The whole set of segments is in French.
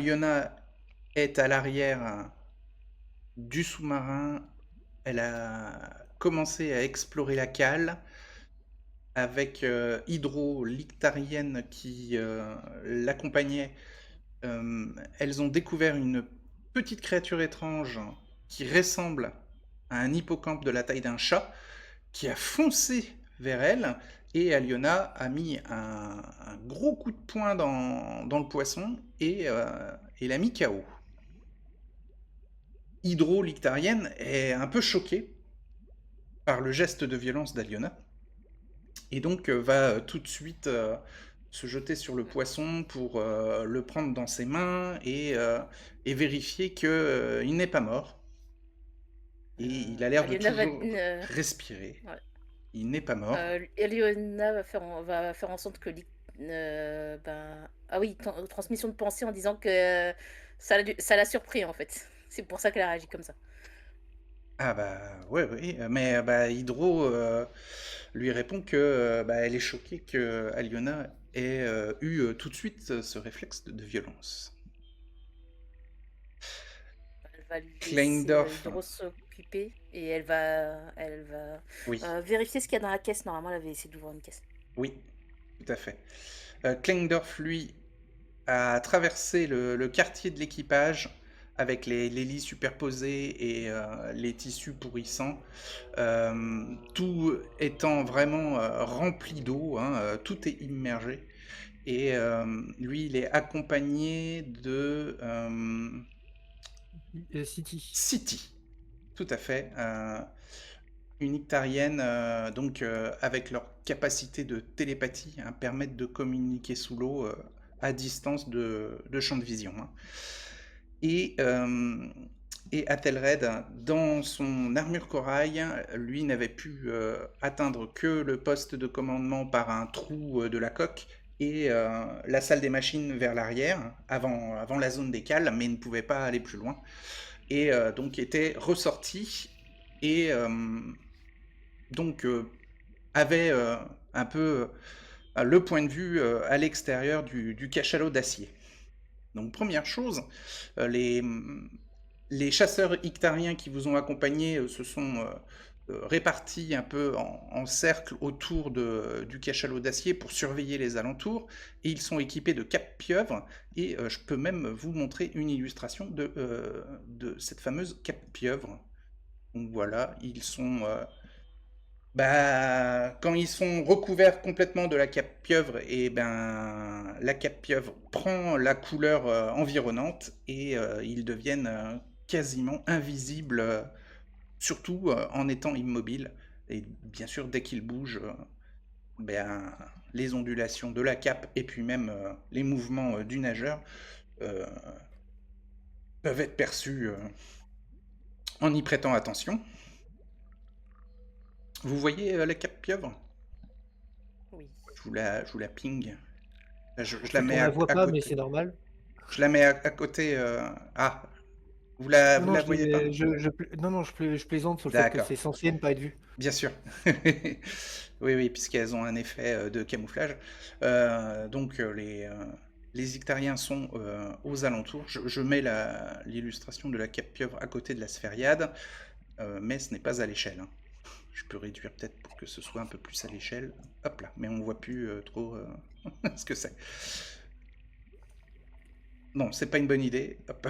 Aliona est à l'arrière du sous-marin. Elle a commencé à explorer la cale avec Hydro, l'Ictarienne qui l'accompagnait. Elles ont découvert une petite créature étrange qui ressemble à un hippocampe de la taille d'un chat qui a foncé vers elle et Aliona a mis un gros coup de poing dans le poisson et l'a mis KO. Hydro, l'Ictarienne, est un peu choquée par le geste de violence d'Aliona et donc va tout de suite se jeter sur le poisson pour le prendre dans ses mains et vérifier qu'il n'est pas mort. Et il a l'air de Aliona va, toujours respirer. ouais. Il n'est pas mort. Aliona va faire en sorte que ah oui, transmission de pensée en disant que ça l'a surpris en fait. C'est pour ça qu'elle a réagi comme ça. Ah bah ouais, oui, mais bah, Hydro lui répond que bah, elle est choquée que Aliona ait eu tout de suite ce réflexe de violence. Elle va lui laisser Kleindorf, Hydro s'occuper et elle va oui, vérifier ce qu'il y a dans la caisse. Normalement, elle avait essayé d'ouvrir une caisse. oui, tout à fait. Kleindorf, lui, a traversé le quartier de l'équipage avec les lits superposés et les tissus pourrissants, tout étant vraiment rempli d'eau, hein, tout est immergé. Et lui, il est accompagné de City. City, tout à fait. Une Ictarienne, donc avec leur capacité de télépathie, hein, permettent de communiquer sous l'eau à distance de champ de vision. Hein. Et, euh, et Athelred, dans son armure corail, lui n'avait pu atteindre que le poste de commandement par un trou de la coque et la salle des machines vers l'arrière, avant la zone des cales, mais ne pouvait pas aller plus loin. Et donc était ressorti et donc avait un peu le point de vue à l'extérieur du cachalot d'acier. Donc première chose, euh, les, les chasseurs ictariens qui vous ont accompagné se sont répartis un peu en cercle autour du cachalot d'acier pour surveiller les alentours, et ils sont équipés de cap-pieuvres, et je peux même vous montrer une illustration de cette fameuse cap-pieuvre. Donc voilà, ils sont bah, quand ils sont recouverts complètement de la cape pieuvre, et ben la cape pieuvre prend la couleur environnante et ils deviennent quasiment invisibles, surtout en étant immobiles. Et bien sûr, dès qu'ils bougent, ben, les ondulations de la cape et puis même les mouvements du nageur euh, peuvent être perçus en y prêtant attention. Vous voyez la cape pieuvre? Oui. Je vous la ping. Je En la fait, mets on la voit à pas, mais côté. c'est normal. Je la mets à côté. Ah, vous la, Non, vous non, la voyez pas? non, non, je plaisante sur le fait que D'accord, c'est censé ne pas être vu. bien sûr. Oui, oui, puisqu'elles ont un effet de camouflage. Donc les Ictariens sont aux alentours. Je mets l'illustration de la cape pieuvre à côté de la sphériade, mais ce n'est pas à l'échelle. Hein. Je peux réduire peut-être pour que ce soit un peu plus à l'échelle. Hop là, mais on voit plus trop ce que c'est. Non, c'est pas une bonne idée. Hop.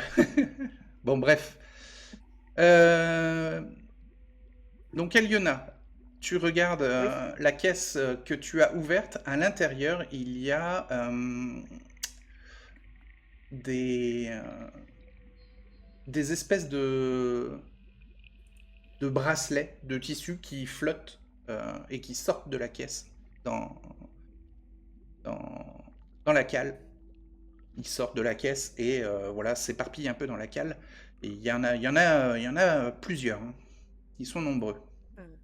Bon, bref. Euh, Donc, Eliona, tu regardes Oui. la caisse que tu as ouverte. À l'intérieur, il y a des, euh, des espèces de bracelets de tissu qui flottent et qui sortent de la caisse dans, dans, dans la cale. Ils sortent de la caisse et voilà, s'éparpillent un peu dans la cale. Et il y en a plusieurs. Hein. Ils sont nombreux. Hmm.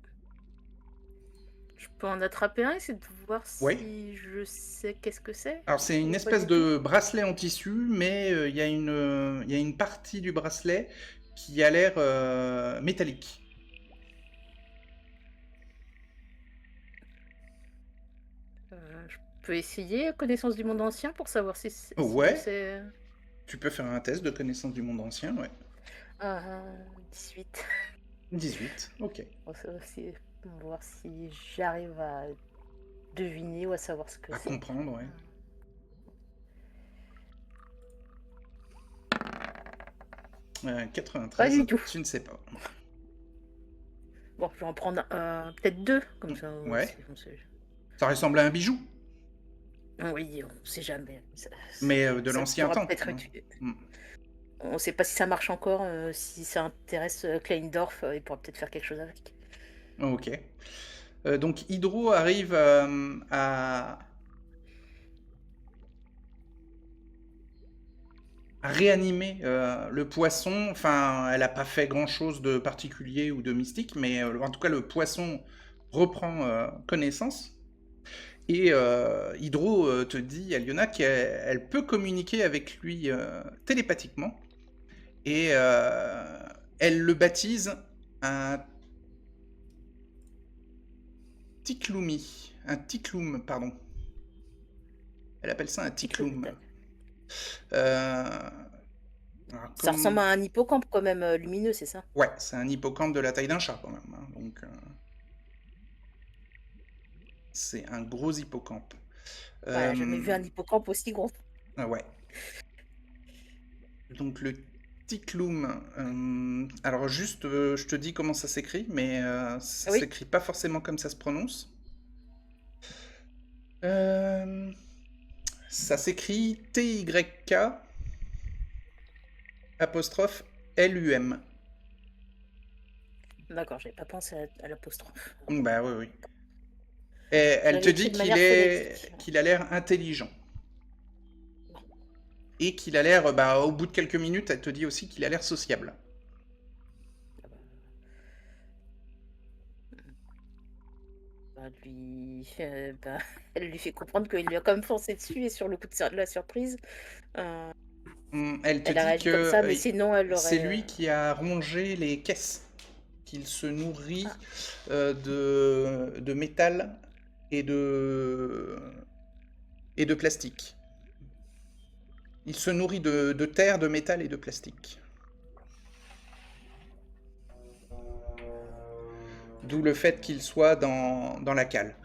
Je peux en attraper un, essayer de voir Oui. si je sais qu'est-ce que c'est Alors c'est une ou pas espèce du tout. de bracelet en tissu, mais il y a une partie du bracelet qui a l'air métallique. Je peux essayer connaissance du monde ancien pour savoir si ce que Ouais, c'est. Tu peux faire un test de connaissance du monde ancien, ouais. 18. 18, ok. On va voir si j'arrive à deviner ou à savoir ce que À c'est. comprendre, ouais. 93, Pas du tout. tu ne sais pas. Bon, je vais en prendre peut-être 2, comme ça. Ouais. On sait. Ça ressemble à un bijou, Oui, on sait jamais. mais de ça l'ancien pourra temps. peut-être hein. être- Mm. On ne sait pas si ça marche encore, si ça intéresse Kleindorf, il pourra peut-être faire quelque chose avec. Ok. Donc Hydro arrive à réanimer le poisson. Enfin, elle n'a pas fait grand-chose de particulier ou de mystique, mais en tout cas, le poisson reprend connaissance. Et Hydro te dit à Liona qu'elle peut communiquer avec lui télépathiquement. Et elle le baptise un Tiklumi. Un Tiklum, pardon. Elle appelle ça un Tiklum. Ça ressemble à un hippocampe quand même lumineux, c'est ça? Ouais, c'est un hippocampe de la taille d'un chat quand même. Hein, donc, c'est un gros hippocampe. Ouais, j'ai jamais vu un hippocampe aussi gros. Ah ouais. Donc le Tiklum. Alors juste, je te dis comment ça s'écrit, mais ça s'écrit pas forcément comme ça se prononce. Ça s'écrit TYK apostrophe LUM. D'accord, j'avais pas pensé à l'apostrophe. Bah oui, oui. Et elle te dit qu'il a l'air intelligent. Et qu'il a l'air, au bout de quelques minutes, elle te dit aussi qu'il a l'air sociable. Elle lui fait comprendre qu'il lui a quand même foncé dessus et sur le coup de la surprise. Elle te a dit réagi comme ça, mais sinon elle aurait. C'est lui qui a rongé les caisses, qu'il se nourrit de métal et de plastique. Il se nourrit de terre, de métal et de plastique. D'où le fait qu'il soit dans la cale.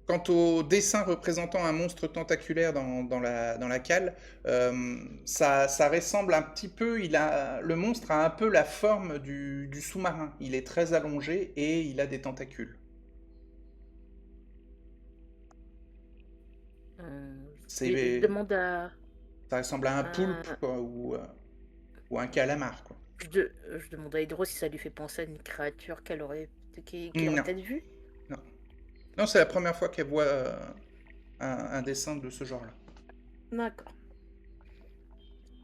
Quant au dessin représentant un monstre tentaculaire dans la cale, ça ressemble un petit peu. Le monstre a un peu la forme du sous-marin. Il est très allongé et il a des tentacules. Je demande à. Ça ressemble à un poulpe quoi, ou un calamar. Quoi. Je demande à Hydro si ça lui fait penser à une créature qu'elle aurait peut-être vue. Non. Non, c'est la première fois qu'elle voit un dessin de ce genre-là. D'accord.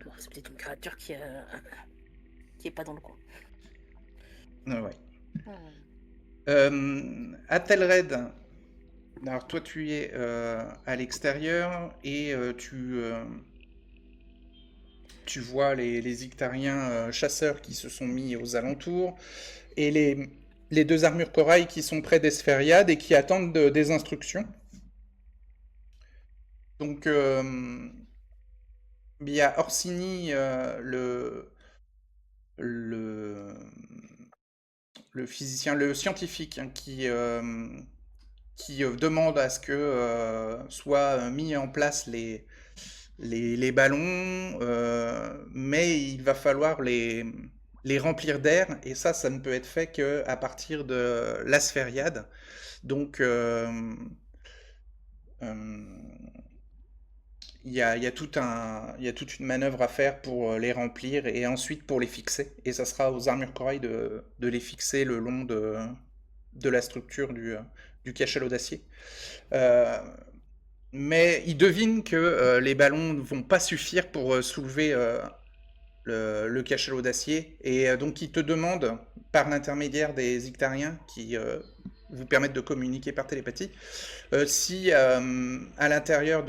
Bon, c'est peut-être une créature qui est pas dans le coin. Ouais. Athelred, alors toi tu es à l'extérieur et tu vois les Ictariens chasseurs qui se sont mis aux alentours et les deux armures corail qui sont près d'Esphériade et qui attendent des instructions. Donc il y a Orsini, le physicien, le scientifique, hein, qui demande à ce que soient mis en place les ballons, mais il va falloir les remplir d'air, et ça ne peut être fait qu'à partir de l'Asphériade. Donc, il y a toute une manœuvre à faire pour les remplir et ensuite pour les fixer. Et ça sera aux armures corail de les fixer le long de la structure du cachalot d'acier. Mais ils devinent que les ballons ne vont pas suffire pour soulever le cachalot d'acier. Et donc ils te demandent, par l'intermédiaire des Ictariens qui vous permettent de communiquer par télépathie, si à l'intérieur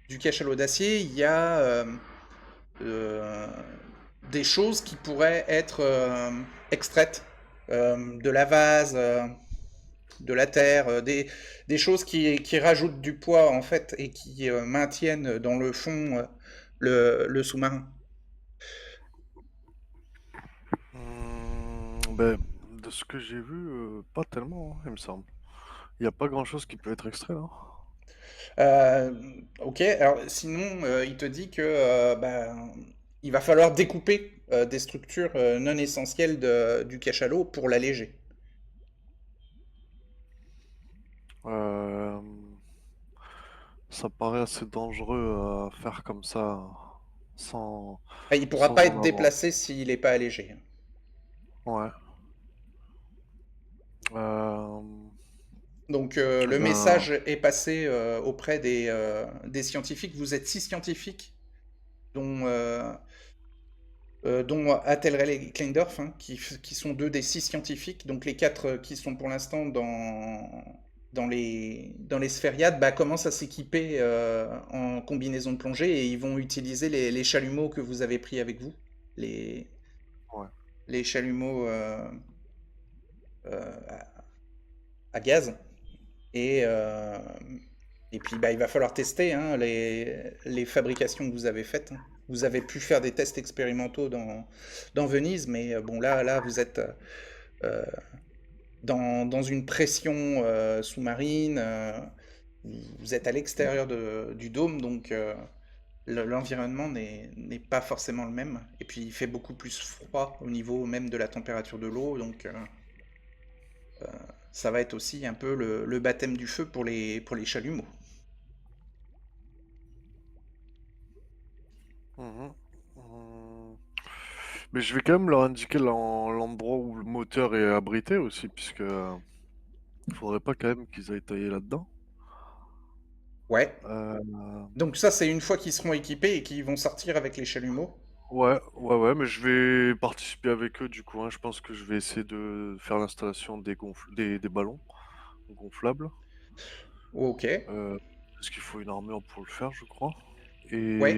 du cachalot d'acier, il y a des choses qui pourraient être extraites de la vase, de la terre, des choses qui rajoutent du poids en fait et qui maintiennent dans le fond le sous-marin. Ben, de ce que j'ai vu, pas tellement, hein, il me semble. Il n'y a pas grand-chose qui peut être extrait là. Ok, alors sinon, il te dit que il va falloir découper des structures non essentielles du cachalot pour l'alléger. Euh, Ça paraît assez dangereux à faire comme ça, sans, Ah, il pourra sans pas en être avoir. déplacé s'il n'est pas allégé. Ouais. Euh, Donc eh le ben, message est passé auprès des scientifiques. Vous êtes 6 scientifiques, dont Athelrel et Kleindorf, hein, qui sont 2 des 6 scientifiques. Donc les 4 qui sont pour l'instant dans les sphériades commencent à s'équiper en combinaison de plongée et ils vont utiliser les chalumeaux que vous avez pris avec vous. Les, ouais. les chalumeaux à gaz. Et, euh, et puis il va falloir tester hein, les fabrications que vous avez faites, hein. Vous avez pu faire des tests expérimentaux dans Venise, mais bon là vous êtes euh, dans une pression sous-marine, vous êtes à l'extérieur du dôme, donc l'environnement n'est pas forcément le même. Et puis il fait beaucoup plus froid au niveau même de la température de l'eau, donc ça va être aussi un peu le baptême du feu pour les chalumeaux. Mhm. Hum. Mais je vais quand même leur indiquer l'endroit où le moteur est abrité aussi, puisque il faudrait pas quand même qu'ils aillent tailler là-dedans. Ouais. Euh, Donc ça, c'est une fois qu'ils seront équipés et qu'ils vont sortir avec les chalumeaux. ouais, mais je vais participer avec eux du coup, hein. Je pense que je vais essayer de faire l'installation des ballons gonflables. Ok. Parce qu'il faut une armure pour le faire, je crois. Ouais.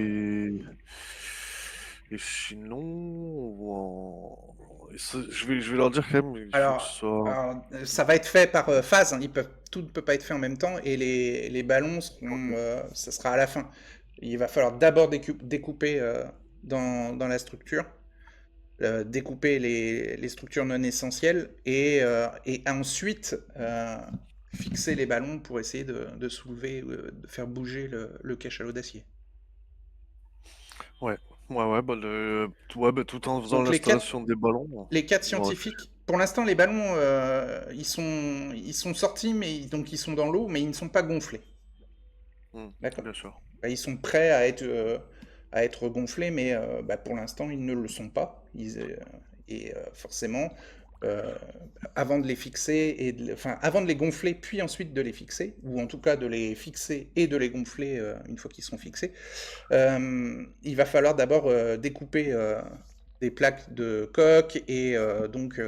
Et sinon, je vais leur dire quand même qu'il faut que ce Alors, soit. ça va être fait par phase, hein. Tout ne peut pas être fait en même temps et les ballons seront, Ok. ça sera à la fin. Il va falloir d'abord découper dans la structure, découper les structures non essentielles et ensuite fixer les ballons pour essayer de soulever, de faire bouger le cachalot d'acier. Ouais, ouais, tout en faisant Donc les quatre l'installation des ballons. Les 4 On va réfléchir. scientifiques, pour l'instant, les ballons, ils sont sortis, mais donc ils sont dans l'eau, mais ils ne sont pas gonflés. D'accord? Bien sûr. Ils sont prêts à être gonflés, mais pour l'instant, ils ne le sont pas. Et forcément, euh, avant de les fixer, enfin, avant de les gonfler, puis ensuite de les fixer, ou en tout cas de les fixer et de les gonfler une fois qu'ils sont fixés, il va falloir d'abord découper des plaques de coque et donc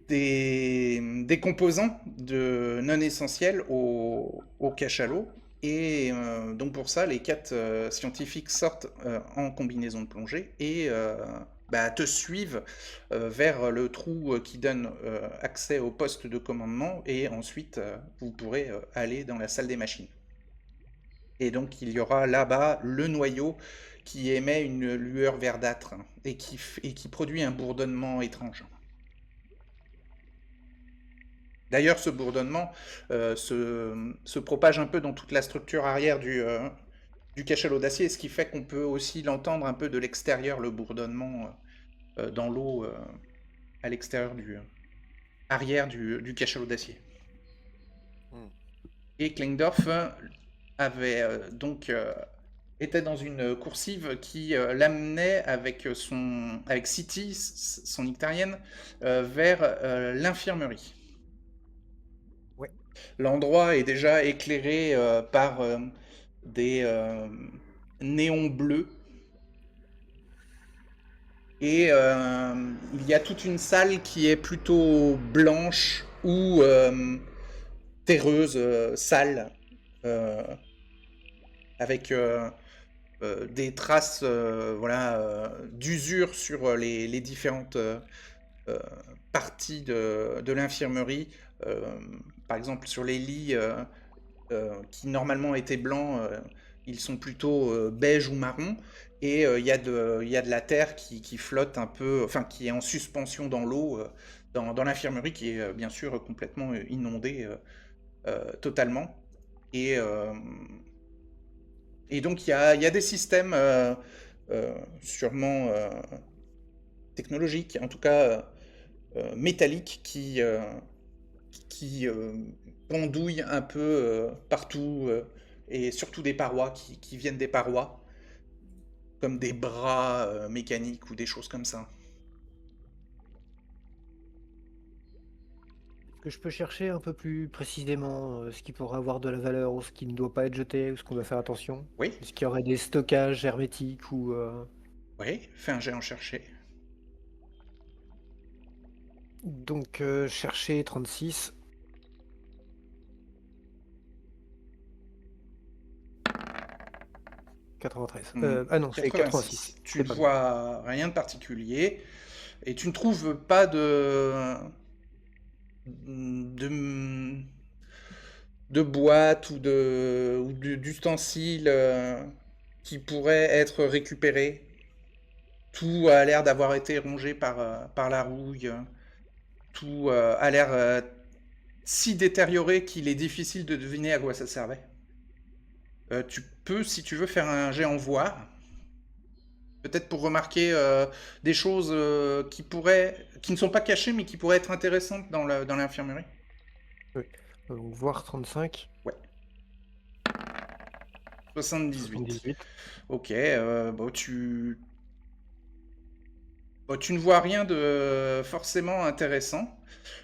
des composants non essentiels au cachalot. Et donc pour ça, les 4 scientifiques sortent en combinaison de plongée et te suivent vers le trou qui donne accès au poste de commandement et ensuite vous pourrez aller dans la salle des machines. Et donc il y aura là-bas le noyau qui émet une lueur verdâtre et qui produit un bourdonnement étrange. D'ailleurs, ce bourdonnement se propage un peu dans toute la structure arrière du cachalot d'acier, ce qui fait qu'on peut aussi l'entendre un peu de l'extérieur, le bourdonnement dans l'eau à l'extérieur arrière du cachalot d'acier. Hmm. Et Kleindorf était dans une coursive qui l'amenait avec City, son Ictarienne, vers l'infirmerie. Ouais. L'endroit est déjà éclairé par des néons bleus. Et il y a toute une salle qui est plutôt blanche ou terreuse, sale, avec des traces voilà, d'usure sur les différentes parties de l'infirmerie. Par exemple, sur les lits qui normalement étaient blancs, ils sont plutôt beige ou marron. Et il y a de la terre qui flotte un peu, enfin qui est en suspension dans l'eau, dans l'infirmerie, qui est bien sûr complètement inondée totalement. Et, euh, et donc il y a des systèmes sûrement technologiques, en tout cas métalliques, qui pendouillent un peu partout, et surtout des parois qui viennent des parois, comme des bras mécaniques ou des choses comme ça. Est-ce que je peux chercher un peu plus précisément ce qui pourrait avoir de la valeur ou ce qui ne doit pas être jeté ou ce qu'on doit faire attention? Oui, Est-ce qu'il y aurait des stockages hermétiques ou oui, fais un jet en chercher. donc chercher 36. 93. Ah non, c'est 86. 86. Tu C'est ne pas bien. vois rien de particulier et tu ne trouves pas de, de boîte ou d'ustensiles qui pourraient être récupérés. Tout a l'air d'avoir été rongé par la rouille. Tout a l'air si détérioré qu'il est difficile de deviner à quoi ça servait. Tu peux, si tu veux, faire un jet en voir. Peut-être pour remarquer des choses qui ne sont pas cachées, mais qui pourraient être intéressantes dans l'infirmerie. Oui. Donc voir 35, Ouais. 78. 78. Ok, tu ne vois rien de forcément intéressant.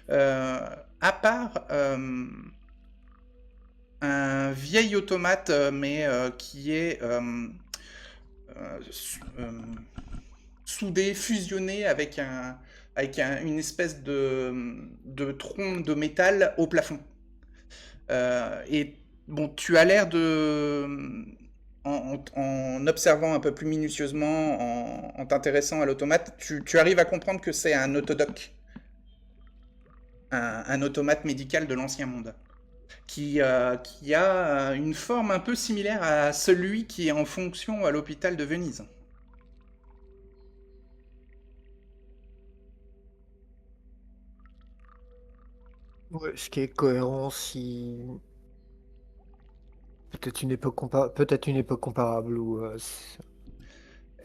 À part un vieil automate, mais qui est soudé, fusionné une espèce de tronc de métal au plafond. Et bon, tu as l'air en observant un peu plus minutieusement, en t'intéressant à l'automate, tu arrives à comprendre que c'est un autodoc, un automate médical de l'ancien monde, qui a une forme un peu similaire à celui qui est en fonction à l'hôpital de Venise. Ouais, ce qui est cohérent si peut-être une époque comparable où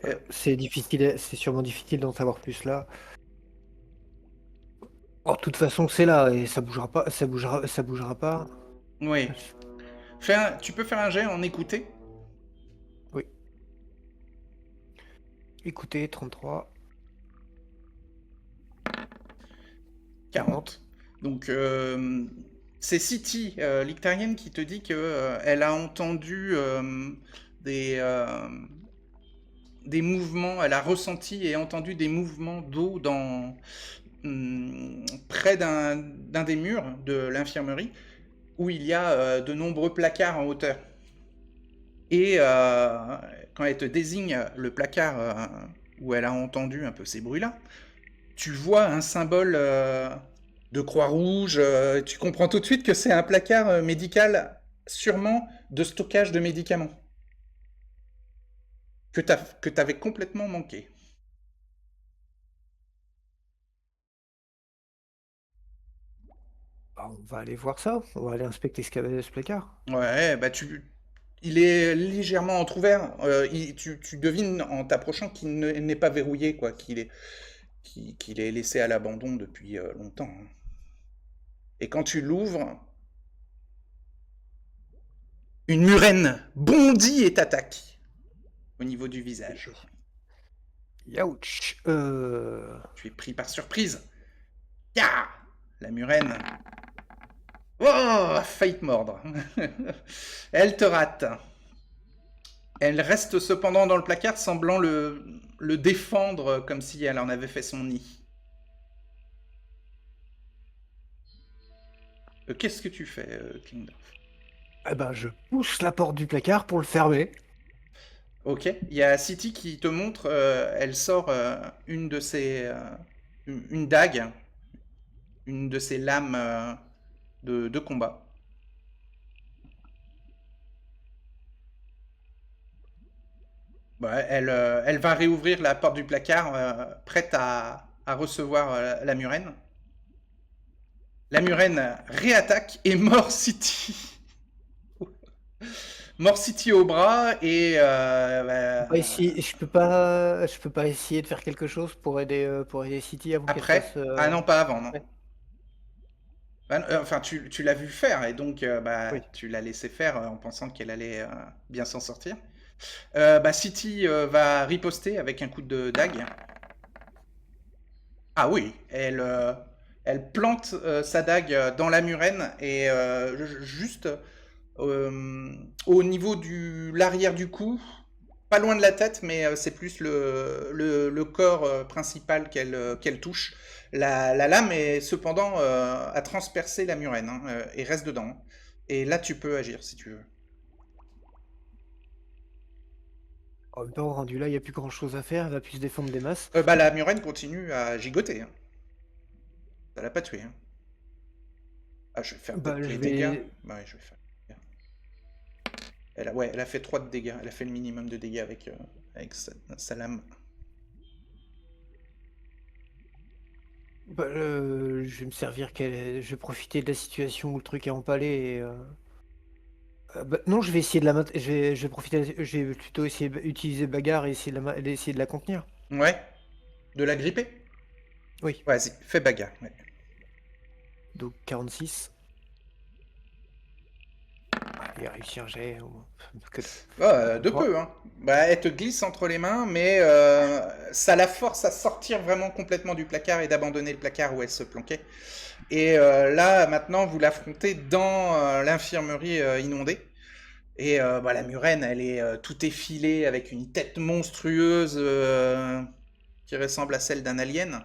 Euh, c'est difficile, c'est sûrement difficile d'en savoir plus là. Oh, de toute façon, c'est là et ça bougera pas, ça bougera pas. oui. Tu peux faire un jet en écouter. Oui. Écoutez, 33, 40. 40. Donc, c'est City, l'Ictarienne, qui te dit que elle a entendu des, euh, des mouvements, elle a ressenti et entendu des mouvements d'eau près d'un des murs de l'infirmerie, où il y a de nombreux placards en hauteur. Et quand elle te désigne le placard où elle a entendu un peu ces bruits-là, tu vois un symbole de Croix-Rouge. Tu comprends tout de suite que c'est un placard médical, sûrement de stockage de médicaments, que t'avais complètement manqué. Bah, on va aller voir ça. On va aller inspecter ce qu'il y avait dans ce placard. Ouais, bah il est légèrement entrouvert. Tu devines en t'approchant qu'il n'est pas verrouillé, quoi, qu'il est laissé à l'abandon depuis longtemps, hein. Et quand tu l'ouvres, une murène bondit et t'attaque au niveau du visage. Youch. Tu es pris par surprise. Ya! La murène. Oh, failli te mordre. Elle te rate. Elle reste cependant dans le placard, semblant le défendre comme si elle en avait fait son nid. Qu'est-ce que tu fais, Klingdorf? Eh ben, je pousse la porte du placard pour le fermer. Ok. Il y a City qui te montre, elle sort une de ses... une dague, une de ses lames de combat. Bah, elle va réouvrir la porte du placard, prête à recevoir la murène. La murène réattaque et mord City. Mord City au bras et Je peux pas essayer de faire quelque chose pour aider City avant qu'elle après. fasse. Ah non, pas avant, non. Ouais. Enfin, tu l'as vu faire et donc Oui. tu l'as laissé faire en pensant qu'elle allait bien s'en sortir. City va riposter avec un coup de dague. Ah oui, elle plante sa dague dans la murène et juste au niveau de l'arrière du cou, pas loin de la tête, mais c'est plus le corps principal qu'elle touche. La lame est cependant a transpercé la murène hein, et reste dedans. Et là, tu peux agir si tu veux. En même temps, rendu là, il n'y a plus grand chose à faire. Elle va plus se défendre des masses. La murène continue à gigoter. Hein. Ça l'a pas tué. Hein. Ah, je vais faire Bah, peut-être je les dégâts. vais. Bah, ouais, je vais faire. Elle a fait 3 de dégâts. Elle a fait le minimum de dégâts avec sa lame. Je vais me servir je vais profiter de la situation où le truc est empalé et. Non, je vais essayer de je vais profiter. Je vais plutôt essayer d'utiliser bagarre et essayer de la contenir. Ouais. De la gripper. Oui. Vas-y, fais bagarre. Ouais. Donc 46. Et réussir, j'ai au moins. De peu, hein. Elle te glisse entre les mains, mais ça la force à sortir vraiment complètement du placard et d'abandonner le placard où elle se planquait. Et là, maintenant, vous l'affrontez dans l'infirmerie inondée. Et la murène, elle est tout effilée avec une tête monstrueuse qui ressemble à celle d'un alien.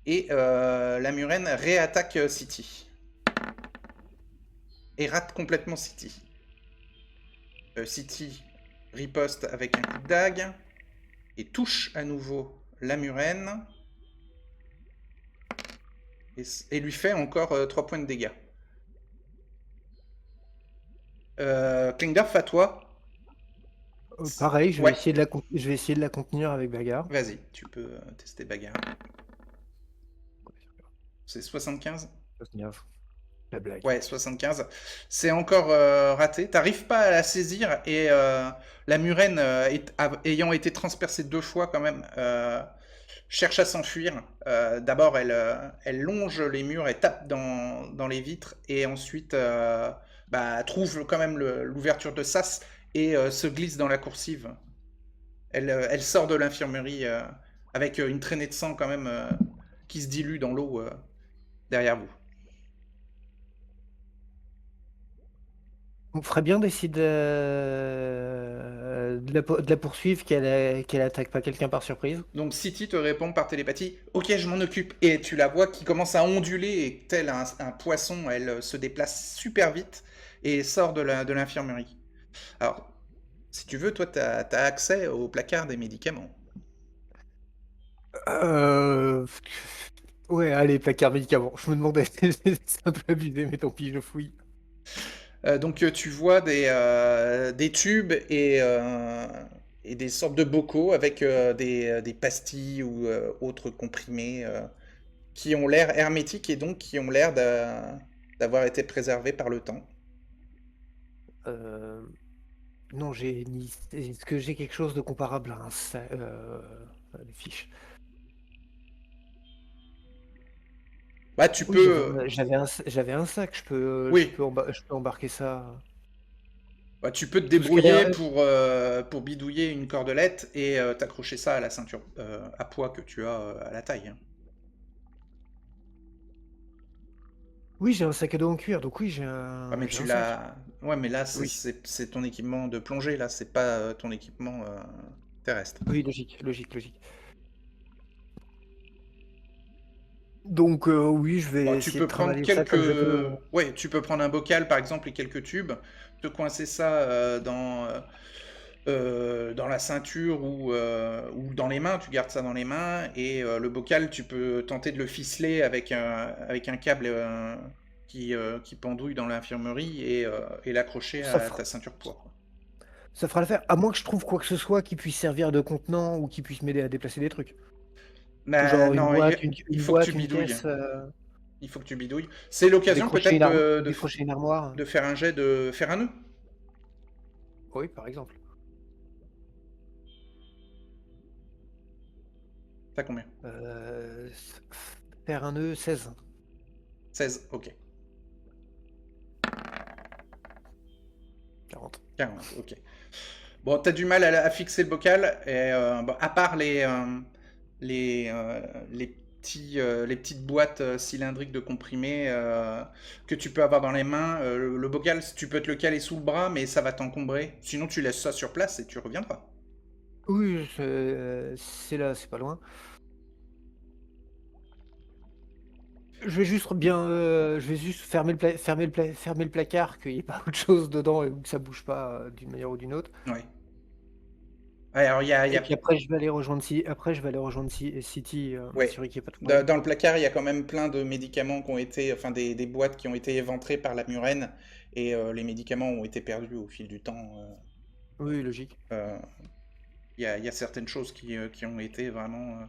Et la murène réattaque City. Et rate complètement City. City riposte avec un coup de dague. Et touche à nouveau la murène. Et lui fait encore 3 points de dégâts. Klingdorf, à toi. Pareil, je vais Ouais. essayer de la contenir avec bagarre. Vas-y, tu peux tester bagarre. C'est 75 ? La blague. Ouais, 75. C'est encore raté. T'arrives pas à la saisir et la murène, ayant été transpercée 2 fois quand même, cherche à s'enfuir. D'abord, elle longe les murs, elle tape dans les vitres et ensuite trouve quand même l'ouverture de sas et se glisse dans la coursive. Elle sort de l'infirmerie avec une traînée de sang quand même qui se dilue dans l'eau derrière vous. On ferait bien d'essayer de la poursuivre, qu'elle attaque pas quelqu'un par surprise. Donc City te répond par télépathie « Ok, je m'en occupe ». Et tu la vois qui commence à onduler et tel un poisson, elle se déplace super vite et sort de l'infirmerie. Alors, si tu veux, toi, t'as accès au placard des médicaments. Ouais, allez, placard médicaments. Je me demandais, c'est un peu abusé, mais tant pis, je fouille. Donc tu vois des tubes et des sortes de bocaux avec des pastilles ou autres comprimés qui ont l'air hermétiques et donc qui ont l'air d'avoir été préservés par le temps. Non, est-ce que j'ai quelque chose de comparable à les fiches. Tu Oui, peux... j'avais un sac, Oui. je peux embarquer ça. Tu peux te Tout ce qui a débrouiller l'air- pour bidouiller une cordelette et t'accrocher ça à la ceinture à poids que tu as à la taille. Hein. Oui, j'ai un sac à dos en cuir, donc oui, j'ai un. Mais j'ai tu un sac. l'as... Ouais, mais là, Oui. c'est ton équipement de plongée, là, c'est pas ton équipement terrestre. Oui, logique. Donc oui, je vais Tu essayer peux de prendre travailler ça comme je peux. Ouais, tu peux prendre un bocal, par exemple, et quelques tubes, te coincer ça dans la ceinture ou dans les mains, tu gardes ça dans les mains, et le bocal, tu peux tenter de le ficeler avec un câble qui pendouille dans l'infirmerie et l'accrocher Ça à fera, ta ceinture poids, quoi. ça fera l'affaire. À moins que je trouve quoi que ce soit qui puisse servir de contenant ou qui puisse m'aider à déplacer des trucs. Bah, Genre non, il faut que tu une bidouilles. caisse, Il faut que tu bidouilles. C'est l'occasion décrocher peut-être décrocher une armoire. de faire un jet de faire un nœud. Oui, par exemple. T'as combien? Faire un nœud, 16. 16, ok. 40. 40, ok. Bon, t'as du mal à fixer le bocal, et bon, à part les petites boîtes cylindriques de comprimés que tu peux avoir dans les mains, le bocal, tu peux te le caler sous le bras, mais ça va t'encombrer. Sinon, tu laisses ça sur place et tu reviendras. Oui, c'est là, c'est pas loin. Je vais juste fermer le placard, qu'il n'y ait pas autre chose dedans et que ça bouge pas d'une manière ou d'une autre. Ouais. Ouais, alors, Et puis après, je vais aller rejoindre City, ouais. m'assurer qu'il n'y ait pas de problème. Dans le placard, il y a quand même plein de médicaments qui ont été, enfin des boîtes qui ont été éventrées par la murène, et les médicaments ont été perdus au fil du temps. Oui, logique. Il y a certaines choses qui ont été vraiment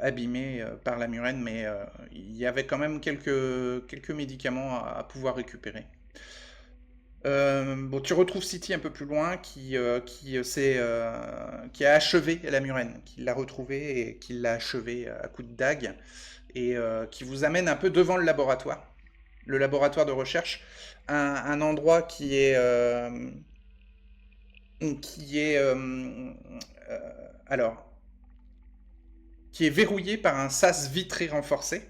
abîmées par la murène, mais il y avait quand même quelques médicaments à pouvoir récupérer. Bon, tu retrouves City un peu plus loin qui a achevé la murène, qui l'a retrouvée et qui l'a achevé à coups de dague, et qui vous amène un peu devant le laboratoire de recherche, un endroit alors, qui est verrouillé par un sas vitré renforcé.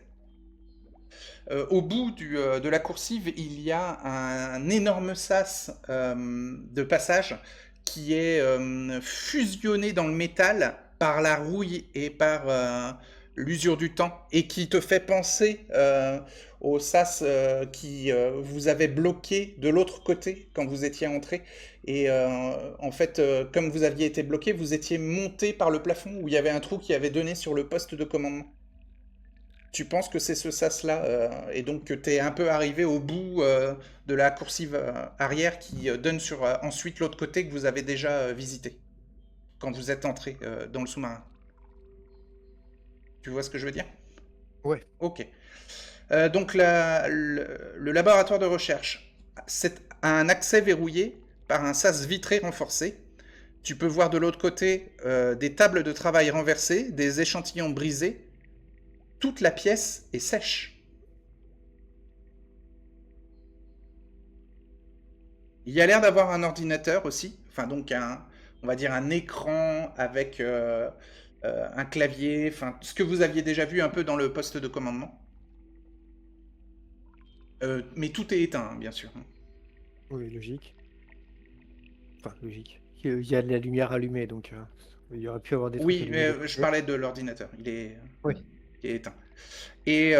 Au bout de la coursive, il y a un énorme sas de passage qui est fusionné dans le métal par la rouille et par l'usure du temps, et qui te fait penser au sas qui vous avait bloqué de l'autre côté quand vous étiez entré. Et en fait, comme vous aviez été bloqué, vous étiez monté par le plafond où il y avait un trou qui avait donné sur le poste de commandement. Tu penses que c'est ce sas-là, et donc que tu es un peu arrivé au bout de la coursive arrière qui donne sur ensuite l'autre côté que vous avez déjà visité quand vous êtes entré dans le sous-marin. Tu vois ce que je veux dire? Ouais. Ok. Donc le laboratoire de recherche a un accès verrouillé par un sas vitré renforcé. Tu peux voir de l'autre côté des tables de travail renversées, des échantillons brisés. Toute la pièce est sèche. Il y a l'air d'avoir un ordinateur aussi, enfin donc on va dire un écran avec un clavier, enfin ce que vous aviez déjà vu un peu dans le poste de commandement. Mais tout est éteint, hein, bien sûr. Oui, logique. Enfin, logique. Il y a de la lumière allumée, donc il y aurait pu avoir des trucs Oui, allumés. mais je parlais de l'ordinateur. Oui. Il est éteint. Et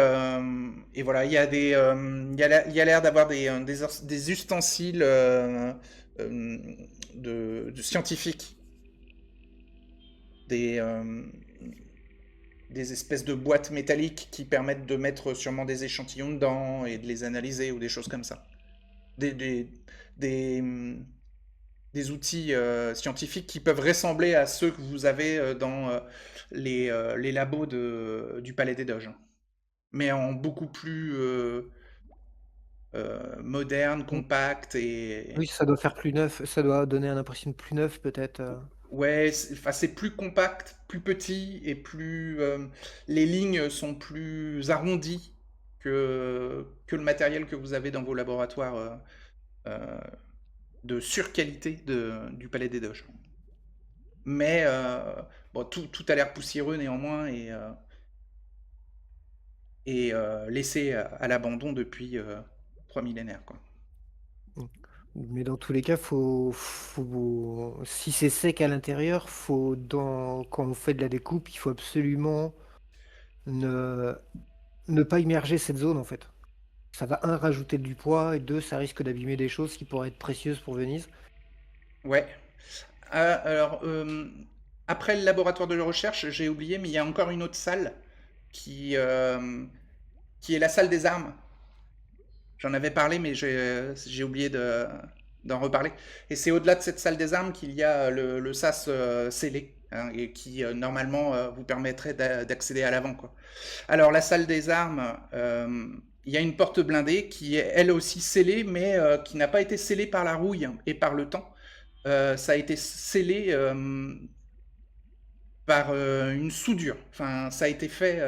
voilà, il y a il y a l'air d'avoir des ustensiles de scientifiques, des espèces de boîtes métalliques qui permettent de mettre sûrement des échantillons dedans et de les analyser ou des choses comme ça. Des outils scientifiques qui peuvent ressembler à ceux que vous avez dans les labos du Palais des Doges, mais en beaucoup plus moderne, compact et... Oui, ça doit faire plus neuf, ça doit donner une impression de plus neuf peut-être. Ouais, c'est plus compact, plus petit, et plus... les lignes sont plus arrondies que le matériel que vous avez dans vos laboratoires de surqualité du Palais des Doges. Mais bon, tout a l'air poussiéreux néanmoins, et laissé à l'abandon depuis 3 millénaires, quoi. Mais dans tous les cas, si c'est sec à l'intérieur, quand on fait de la découpe, il faut absolument ne pas immerger cette zone en fait. Ça va, un, rajouter du poids, et deux, ça risque d'abîmer des choses qui pourraient être précieuses pour Venise. Ouais. Alors, après le laboratoire de recherche, j'ai oublié, mais il y a encore une autre salle qui, qui est la salle des armes. J'en avais parlé, mais j'ai oublié d'en reparler. Et c'est au-delà de cette salle des armes qu'il y a le sas scellé, hein, et qui normalement vous permettrait d'accéder à l'avant, quoi. Alors la salle des armes, il y a une porte blindée qui est elle aussi scellée, mais qui n'a pas été scellée par la rouille et par le temps. Ça a été scellé par une soudure. Enfin, ça a été fait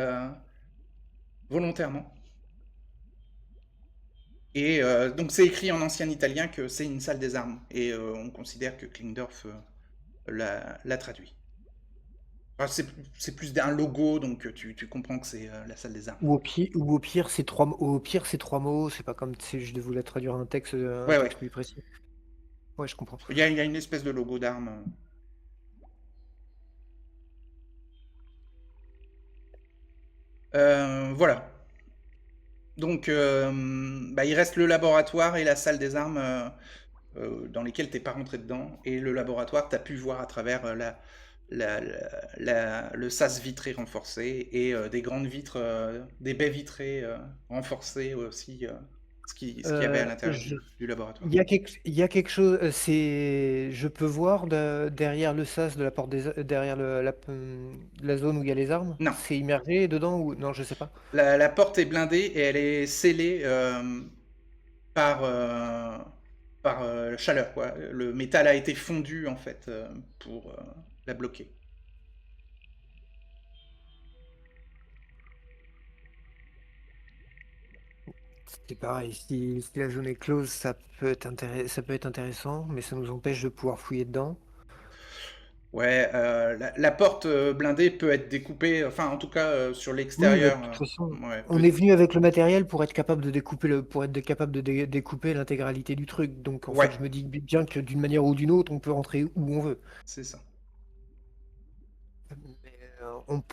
volontairement. Et donc c'est écrit en ancien italien que c'est une salle des armes. Et on considère que Klingdorf l'a traduit. Enfin, c'est plus un logo, donc tu comprends que c'est la salle des armes. Ou au pire, c'est c'est 3 mots, c'est pas comme si je devais traduire un texte, Ouais, ouais. plus précis. Ouais, je comprends. Il y a une espèce de logo d'armes. Voilà. Donc, il reste le laboratoire et la salle des armes dans lesquelles t'es pas rentré dedans. Et le laboratoire, t'as pu voir à travers le sas vitré renforcé et des grandes vitres, des baies vitrées renforcées aussi, ce qu'il y avait à l'intérieur du laboratoire. Il y a quelque chose, je peux voir derrière le sas de la porte derrière la zone où il y a les armes? Non. C'est immergé dedans ou non, je sais pas. La porte est blindée et elle est scellée par chaleur, quoi. Le métal a été fondu en fait pour la bloquer. C'est pareil, si la zone est close, ça peut être intéressant, mais ça nous empêche de pouvoir fouiller dedans. Ouais, la porte blindée peut être découpée, enfin en tout cas sur Oui, l'extérieur. de toute façon, Ouais, on est venu avec le matériel pour être capable de découper l'intégralité du truc. Donc en Ouais. fait, je me dis bien que d'une manière ou d'une autre, on peut rentrer où on veut. C'est ça. Mais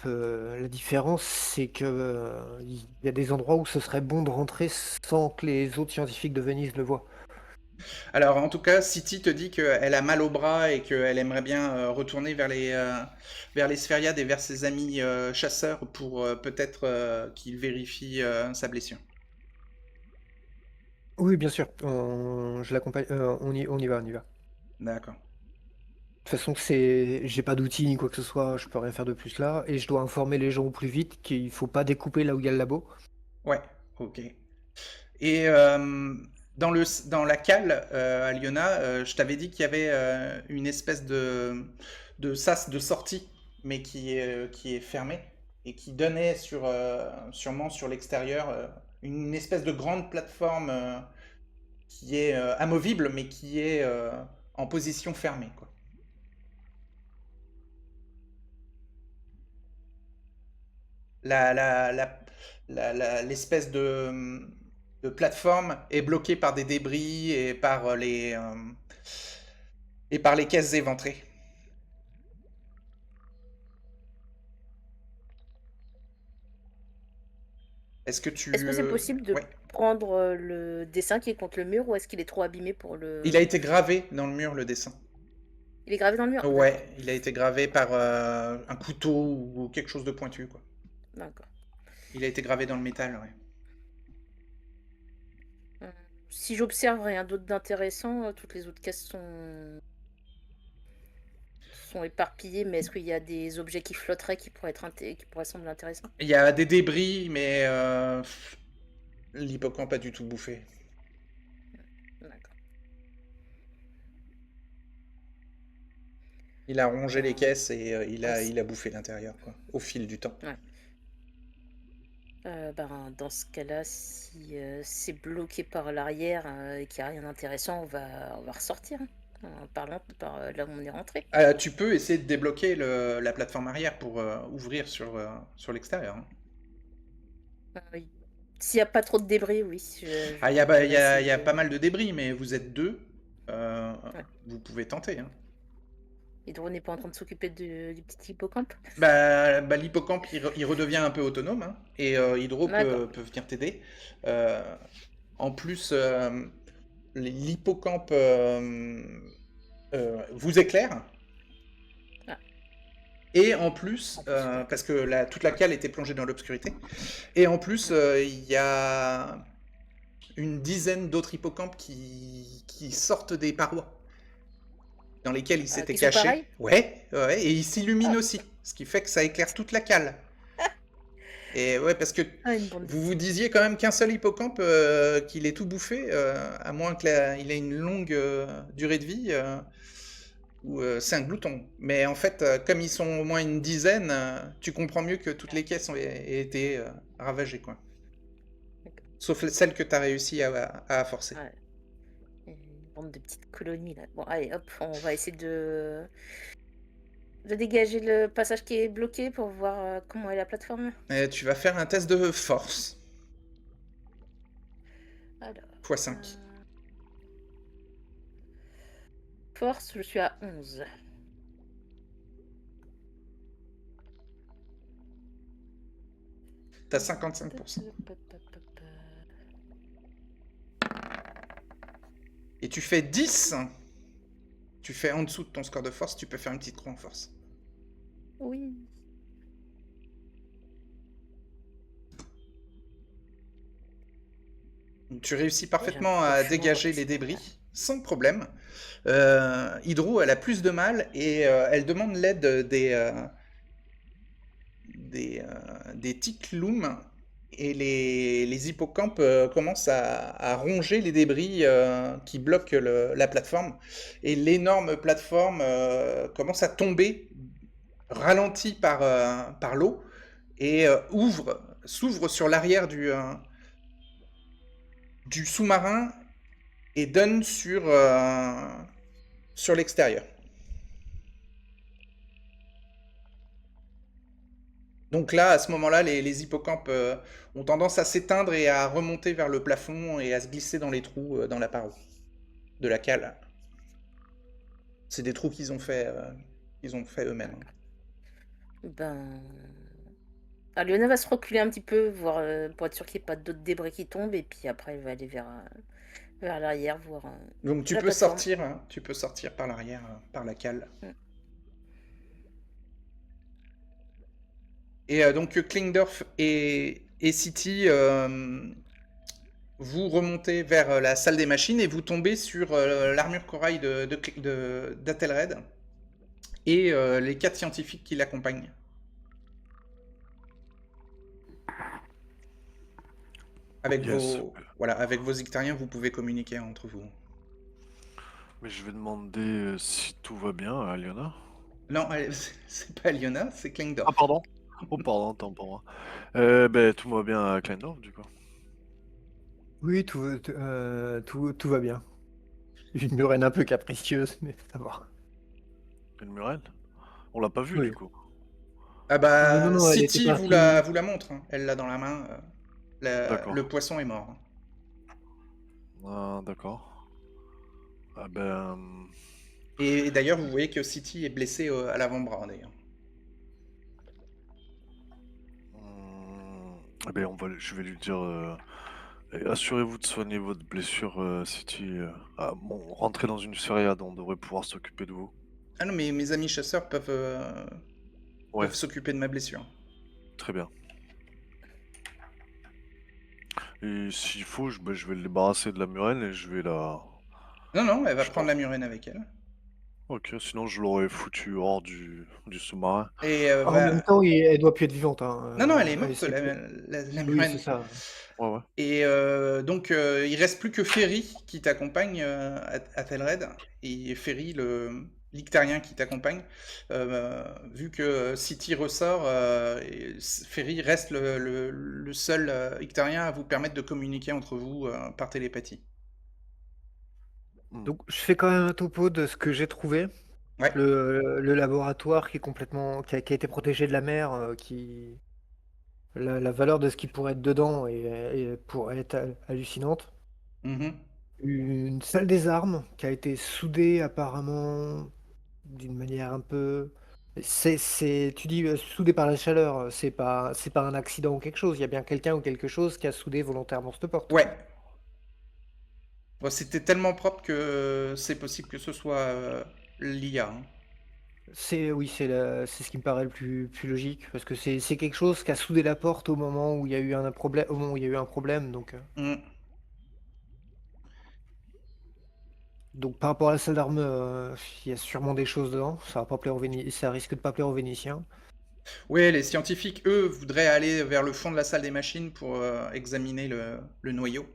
la différence, c'est que il y a des endroits où ce serait bon de rentrer sans que les autres scientifiques de Venise le voient. Alors en tout cas, City te dit qu'elle a mal au bras et qu'elle aimerait bien retourner vers les Sphériades et vers ses amis chasseurs pour peut-être qu'ils vérifient sa blessure. Oui, bien sûr, je l'accompagne, on y va, on y va. D'accord. De toute façon, j'ai pas d'outils ni quoi que ce soit, je peux rien faire de plus là, et je dois informer les gens au plus vite qu'il faut pas découper là où il y a le labo. Ouais, ok. Et dans la cale à Lyonna, je t'avais dit qu'il y avait une espèce de sas de sortie, mais qui est fermé et qui donnait sûrement sur l'extérieur une espèce de grande plateforme qui est amovible, mais qui est en position fermée, quoi. La, la, la, l'espèce de plateforme est bloquée par des débris et par les caisses éventrées. Est-ce que Est-ce que c'est possible de Ouais. prendre le dessin qui est contre le mur ou est-ce qu'il est trop abîmé pour le... Il a été gravé dans le mur, le dessin. Il est gravé dans le mur? Ouais, il a été gravé par un couteau ou quelque chose de pointu, quoi. D'accord. Il a été gravé dans le métal, ouais. Si j'observe rien d'autre d'intéressant, toutes les autres caisses sont éparpillées, mais est-ce qu'il y a des objets qui flotteraient qui pourraient sembler intéressants? Il y a des débris, mais l'hippocampe a du tout bouffé. D'accord. Il a rongé les caisses et il a bouffé l'intérieur, quoi, au fil du temps. Ouais. Dans ce cas-là, si c'est bloqué par l'arrière et qu'il n'y a rien d'intéressant, on va ressortir, hein, en parlant par là où on est rentré. Tu peux essayer de débloquer la plateforme arrière pour ouvrir sur l'extérieur, hein. Oui. S'il n'y a pas trop de débris, oui. Il y a pas mal de débris, mais vous êtes deux. Ouais. Vous pouvez tenter, hein. Hydro n'est pas en train de s'occuper du petit hippocampe? L'hippocampe, il redevient un peu autonome, hein, et Hydro peut venir t'aider. En plus, l'hippocampe vous éclaire, Et en plus, En plus, ouais. parce que toute la cale était plongée dans l'obscurité, et en plus, il y a une dizaine d'autres hippocampes qui sortent des parois dans lesquelles ils s'étaient Qui sont pareils? cachés. Ouais, ouais, et ils s'illuminent Ah, aussi, ce qui fait que ça éclaire toute la cale. Et ouais, parce que ah, une bande de vous vous petits. disiez quand même qu'un seul hippocampe, qu'il ait tout bouffé, à moins qu'il ait une longue durée de vie, ou c'est un glouton. Mais en fait, comme ils sont au moins une dizaine, tu comprends mieux que toutes les caisses aient été ravagées, quoi. D'accord. Sauf celle que tu as réussi à forcer. Ouais. Une bande de petites colonies là. Bon, allez, hop, on va essayer de dégager le passage qui est bloqué pour voir comment est la plateforme. Et tu vas faire un test de force, Alors, x5. force, je suis à 11. T'as 55%. Et tu fais 10. Tu fais en dessous de ton score de force, tu peux faire une petite croix en force. Oui. Tu réussis Et parfaitement j'approche à mon dégager les voxel. débris, sans problème. Hydro, elle a plus de mal et elle demande l'aide des ticlooms. Et les hippocampes commencent à ronger les débris qui bloquent la plateforme. Et l'énorme plateforme commence à tomber, ralentie par l'eau, et s'ouvre sur l'arrière du sous-marin et donne sur l'extérieur. Donc là, à ce moment-là, les hippocampes ont tendance à s'éteindre et à remonter vers le plafond et à se glisser dans les trous dans la paroi de la cale. C'est des trous qu'ils ont fait eux-mêmes. Ben. Aliona va se reculer un petit peu, voir, pour être sûr qu'il n'y ait pas d'autres débris qui tombent, et puis après elle va aller vers l'arrière, voir Donc la plateforme. tu peux sortir par l'arrière, par la cale. Mm. Et donc Klingdorf et City, vous remontez vers la salle des machines et vous tombez sur l'armure corail d'Athelred et les 4 scientifiques qui l'accompagnent. Avec Yes. avec vos Ictariens, vous pouvez communiquer entre vous. Mais je vais demander si tout va bien à Aliona. Non, c'est pas Lyona, c'est Ah, Klingdorf. pardon. Oh, pardon, tant pour moi. Tout va bien à Kleindorf, du coup. Oui, tout va bien. Une murène un peu capricieuse, mais ça va. Une murène? On l'a pas vue, du Oui. coup. Ah bah, Non, elle était City vous partie. la montre, hein. Elle l'a dans la main. Le D'accord. poisson est mort. Ah, d'accord. Ah ben... Et d'ailleurs, vous voyez que City est blessé à l'avant-bras, d'ailleurs. je vais lui dire... assurez-vous de soigner votre blessure, City. Rentrez dans une fériade, on devrait pouvoir s'occuper de vous. Ah non, mais mes amis chasseurs peuvent Ouais, s'occuper de ma blessure. très bien. Et s'il faut, je vais le débarrasser de la murène et je vais la... Non, elle va je prendre l'en- la murène avec elle. Ok, sinon je l'aurais foutu hors du sous-marin. Et En même temps, elle doit plus être vivante. Non, elle est morte, c'est- la Oui, murène. c'est ça. Ouais, ouais. Et donc, il reste plus que Ferry qui t'accompagne à Telred. Et Ferry, l'Ictarien qui t'accompagne, vu que City ressort, Ferry reste le seul Ictarien à vous permettre de communiquer entre vous par télépathie. Donc, je fais quand même un topo de ce que j'ai trouvé. Ouais. Le laboratoire qui est qui a été protégé de la mer, la valeur de ce qui pourrait être dedans pourrait être hallucinante. Mhm. Une salle des armes qui a été soudée apparemment d'une manière un peu. Tu dis soudée par la chaleur, c'est pas un accident ou quelque chose. Il y a bien quelqu'un ou quelque chose qui a soudé volontairement cette porte. Ouais. Bon, c'était tellement propre que c'est possible que ce soit l'IA. Hein. Oui, c'est ce qui me paraît le plus logique parce que c'est quelque chose qui a soudé la porte au moment où il y a eu un problème, au moment où il y a eu un problème. Mm. Donc par rapport à la salle d'armes, il y a sûrement des choses dedans. Ça va pas plaire ça risque de pas plaire aux Vénitiens. Oui, les scientifiques, eux, voudraient aller vers le fond de la salle des machines pour examiner le noyau.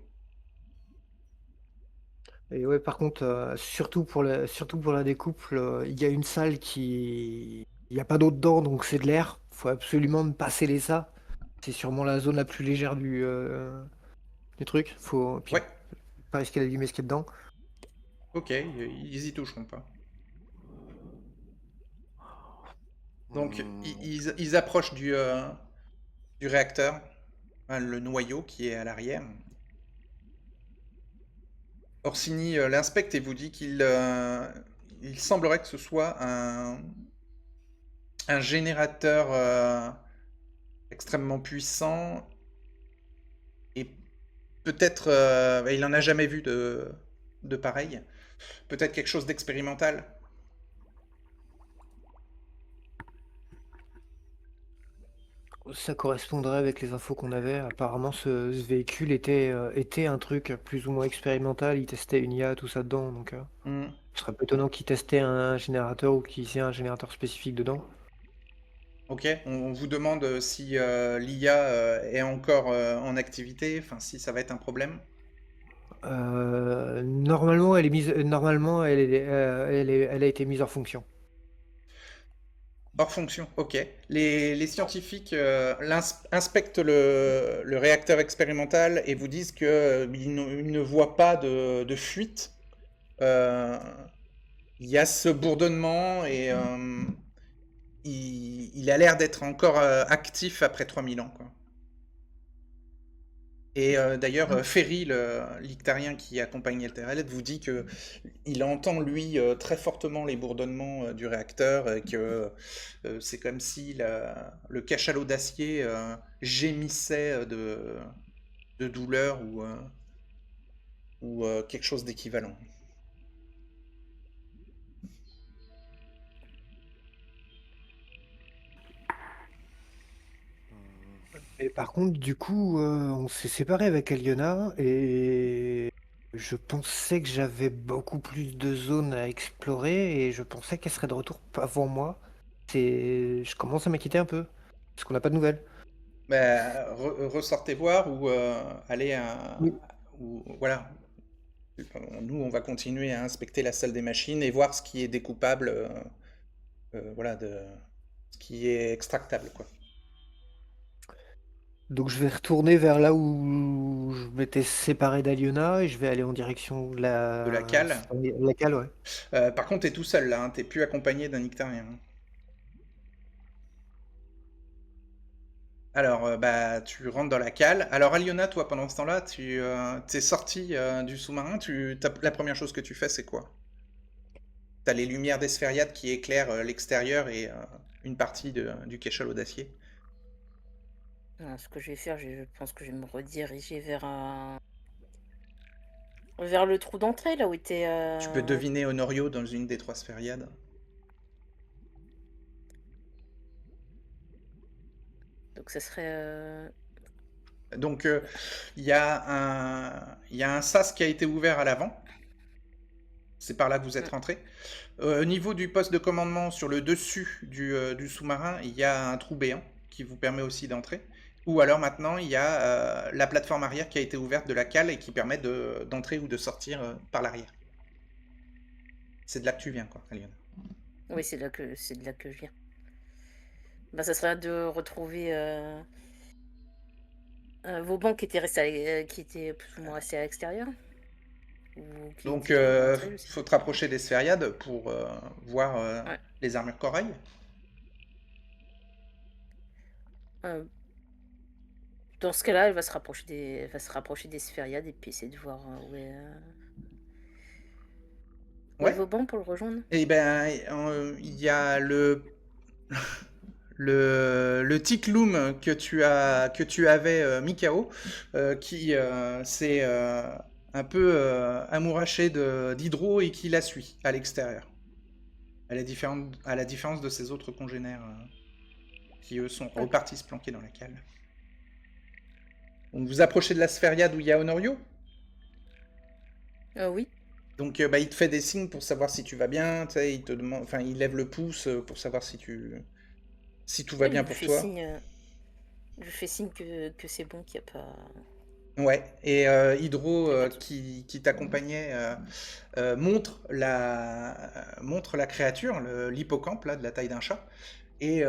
Et ouais, par contre, surtout pour la découpe, il y a une salle il y a pas d'eau dedans, donc c'est de l'air. Faut absolument ne pas sceller ça. C'est sûrement la zone la plus légère du truc. Puis Ouais, pas risquer d'allumer ce qu'il y a dedans. ok, ils y toucheront pas. Donc, ils approchent du réacteur, hein, le noyau qui est à l'arrière. Orsini l'inspecte et vous dit il semblerait que ce soit un générateur extrêmement puissant et peut-être, il n'en a jamais vu de pareil. Peut-être quelque chose d'expérimental. Ça correspondrait avec les infos qu'on avait. Apparemment, ce véhicule était un truc plus ou moins expérimental. Il testait une IA, tout ça dedans. Hmm. Ce serait pas étonnant qu'il testait un générateur ou qu'il y ait un générateur spécifique dedans. Ok, on vous demande si l'IA est encore en activité, enfin si ça va être un problème. Normalement, elle a été mise en fonction. Hors fonction, ok. Les scientifiques inspectent le réacteur expérimental et vous disent qu'ils ne voient pas de fuite. Euh, Il y a ce bourdonnement et il a l'air d'être encore actif après 3000 ans, quoi. Et d'ailleurs, Ferry, l'Ictarien qui accompagne Elterellet, vous dit que il entend, lui, très fortement les bourdonnements du réacteur, et que c'est comme si le cachalot d'acier gémissait de douleur ou quelque chose d'équivalent. Et par contre, du coup, on s'est séparé avec Aliona et je pensais que j'avais beaucoup plus de zones à explorer et je pensais qu'elle serait de retour avant moi. Je commence à m'inquiéter un peu parce qu'on n'a pas de nouvelles. Bah, ressortez voir ou allez Oui. voilà. Nous, on va continuer à inspecter la salle des machines et voir ce qui est découpable, voilà, ce qui est extractable, quoi. Donc je vais retourner vers là où je m'étais séparé d'Aliona et je vais aller en direction de De la cale. la cale, ouais. Par contre, t'es tout seul là, hein, t'es plus accompagné d'un Ictarien, hein. Alors, bah, tu rentres dans la cale. Alors, Aliona, toi, pendant ce temps-là, t'es sorti du sous-marin. La première chose que tu fais, c'est quoi? T'as les lumières d'Esphériade qui éclairent l'extérieur et une partie du cachalot d'acier. Ce que je vais faire, je pense que je vais me rediriger vers le trou d'entrée, là où était... Tu peux deviner Honorio dans une des trois Sphériades. Donc ça serait... Donc, il y a un sas qui a été ouvert à l'avant. C'est par là que vous êtes rentré. Au niveau du poste de commandement, sur le dessus du sous-marin, il y a un trou béant qui vous permet aussi d'entrer. Ou alors maintenant, il y a la plateforme arrière qui a été ouverte de la cale et qui permet d'entrer ou de sortir par l'arrière. C'est de là que tu viens, quoi, Aliona. Oui, c'est de là que je viens. Bah, ça serait de retrouver Vauban qui était qui était plus ou moins resté à l'extérieur. Ou qui Donc, était rentré, je sais faut plus. te rapprocher des Sphériades pour voir Ouais. les armures corail. Euh, Dans ce cas-là, elle va se rapprocher des Sphériades et puis essayer de voir où est Ouais. Vauban pour le rejoindre. Et ben, il y a le Tic-Loom que tu avais Mikao, qui s'est un peu amouraché d'Hydro et qui la suit à l'extérieur. à la différence de ses autres congénères qui, eux, sont Ok. repartis se planquer dans la cale. Donc vous approchez de la sphériade où il y a Honorio. Oui. Donc bah, il te fait des signes pour savoir si tu vas bien, tu sais, il te demande, enfin il lève le pouce pour savoir si tout va Oui, je bien lui pour fais toi. signe, je lui fais signe que c'est bon, qu'il n'y a pas, Ouais, et Hydro qu'il y a pas de souci. qui t'accompagnait montre la créature, l'hippocampe là de la taille d'un chat, et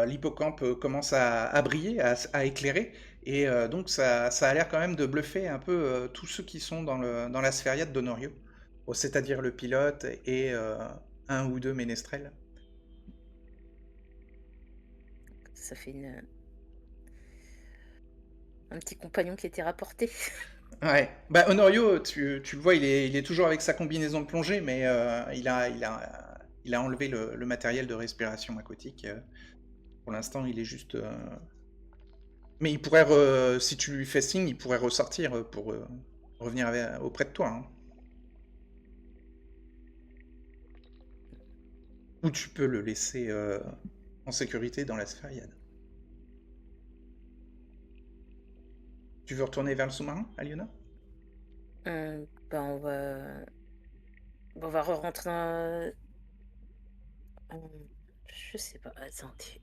l'hippocampe commence à briller, à éclairer, et donc ça a l'air quand même de bluffer un peu tous ceux qui sont dans la sphériade d'Honorio. Bon, c'est-à-dire le pilote et un ou deux ménestrels. Ça fait un petit compagnon qui a été rapporté. Ouais, bah Honorio, tu le vois, il est toujours avec sa combinaison de plongée, mais il a enlevé le matériel de respiration aquatique. Pour l'instant, il est juste. Mais il pourrait, si tu lui fais signe, il pourrait ressortir pour revenir auprès de toi, hein. Ou tu peux le laisser en sécurité dans la sphériade. Tu veux retourner vers le sous-marin, Aliona? Ben, on va re-rentrer dans... Je sais pas, attendez.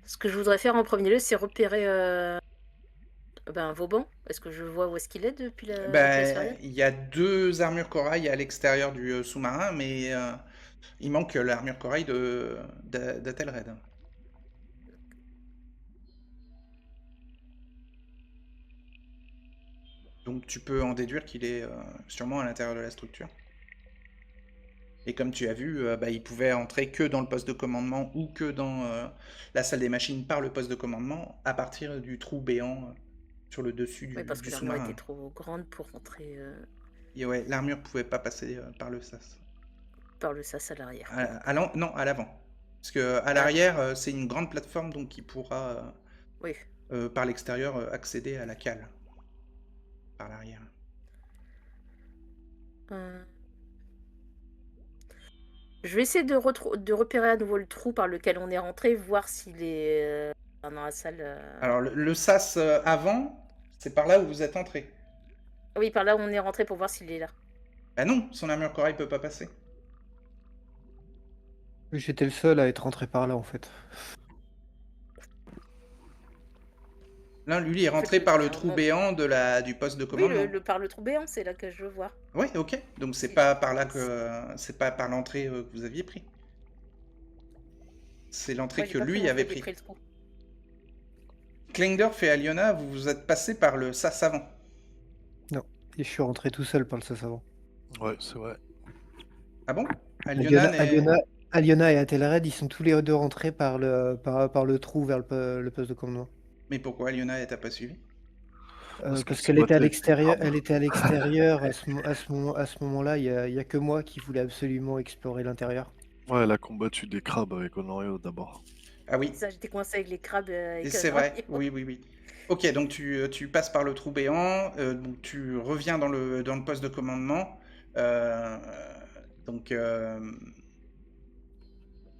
Ce que je voudrais faire en premier lieu, c'est repérer Vauban. Est-ce que je vois où est-ce qu'il est depuis la Ben, sphériade? il y a 2 armures corail à l'extérieur du sous-marin, mais il manque l'armure corail d'Athelred. Donc tu peux en déduire qu'il est sûrement à l'intérieur de la structure. Et comme tu as vu, bah, il pouvait entrer que dans le poste de commandement ou que dans la salle des machines par le poste de commandement à partir du trou béant sur le dessus Oui, parce du que l'armure était sous-marin. trop grande pour rentrer Et ouais, l'armure pouvait pas passer par le sas. par le sas à l'arrière, quoi. Non, à l'avant. Parce que à À l'avant. l'arrière, c'est une grande plateforme, donc il pourra Oui. par l'extérieur accéder à la cale par l'arrière. Euh, Je vais essayer de repérer à nouveau le trou par lequel on est rentré, voir s'il est dans la salle. Alors le sas avant, c'est par là où vous êtes entré. Oui, par là où on est rentré pour voir s'il est là. Bah non, son armure corail peut pas passer. J'étais le seul à être rentré par là en fait. Là, lui, il est En fait, rentré par le trou béant du poste de oui, commandement. par le trou béant, c'est là que je veux voir. Ouais, ok. Donc c'est Si- pas par là si- c'est pas par l'entrée que vous aviez pris. C'est l'entrée Moi, j'ai que pas pris lui l'entrée, avait j'ai pris. pris le trou. Klingdorf et Aliona, vous vous êtes passé par le sas avant. Non. Et je suis rentré tout seul par le sas avant. Ouais, c'est vrai. Ah bon? Aliona Aliona et Athelred, ils sont tous les deux rentrés par le trou vers le poste de commandement. Mais pourquoi Aliona, elle t'a pas suivi? Parce qu'elle était à l'extérieur. Elle était à l'extérieur à ce moment-là. Il y a que moi qui voulais absolument explorer l'intérieur. Ouais, elle a combattu des crabes avec Honorio d'abord. Ah oui, Ça, j'étais coincée avec les crabes. et c'est vrai. Oui, oui, oui. Ok, donc tu passes par le trou béant, donc tu reviens dans le poste de commandement. euh, donc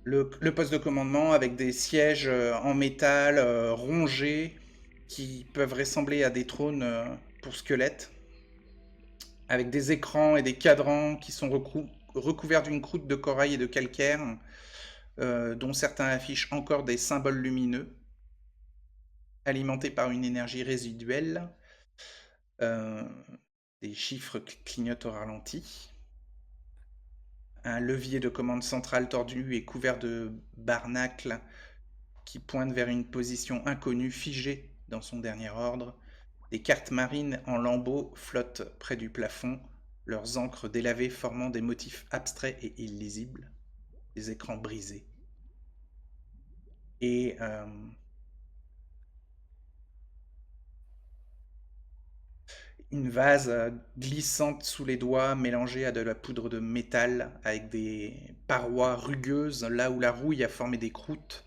le poste de commandement avec des sièges en métal rongés qui peuvent ressembler à des trônes pour squelettes, avec des écrans et des cadrans qui sont recouverts d'une croûte de corail et de calcaire, dont certains affichent encore des symboles lumineux, alimentés par une énergie résiduelle. Des chiffres clignotent au ralenti. Un levier de commande centrale tordu et couvert de barnacles qui pointe vers une position inconnue figée dans son dernier ordre. Des cartes marines en lambeaux flottent près du plafond, leurs encres délavées formant des motifs abstraits et illisibles. Des écrans brisés. Et une vase glissante sous les doigts, mélangée à de la poudre de métal, avec des parois rugueuses, là où la rouille a formé des croûtes.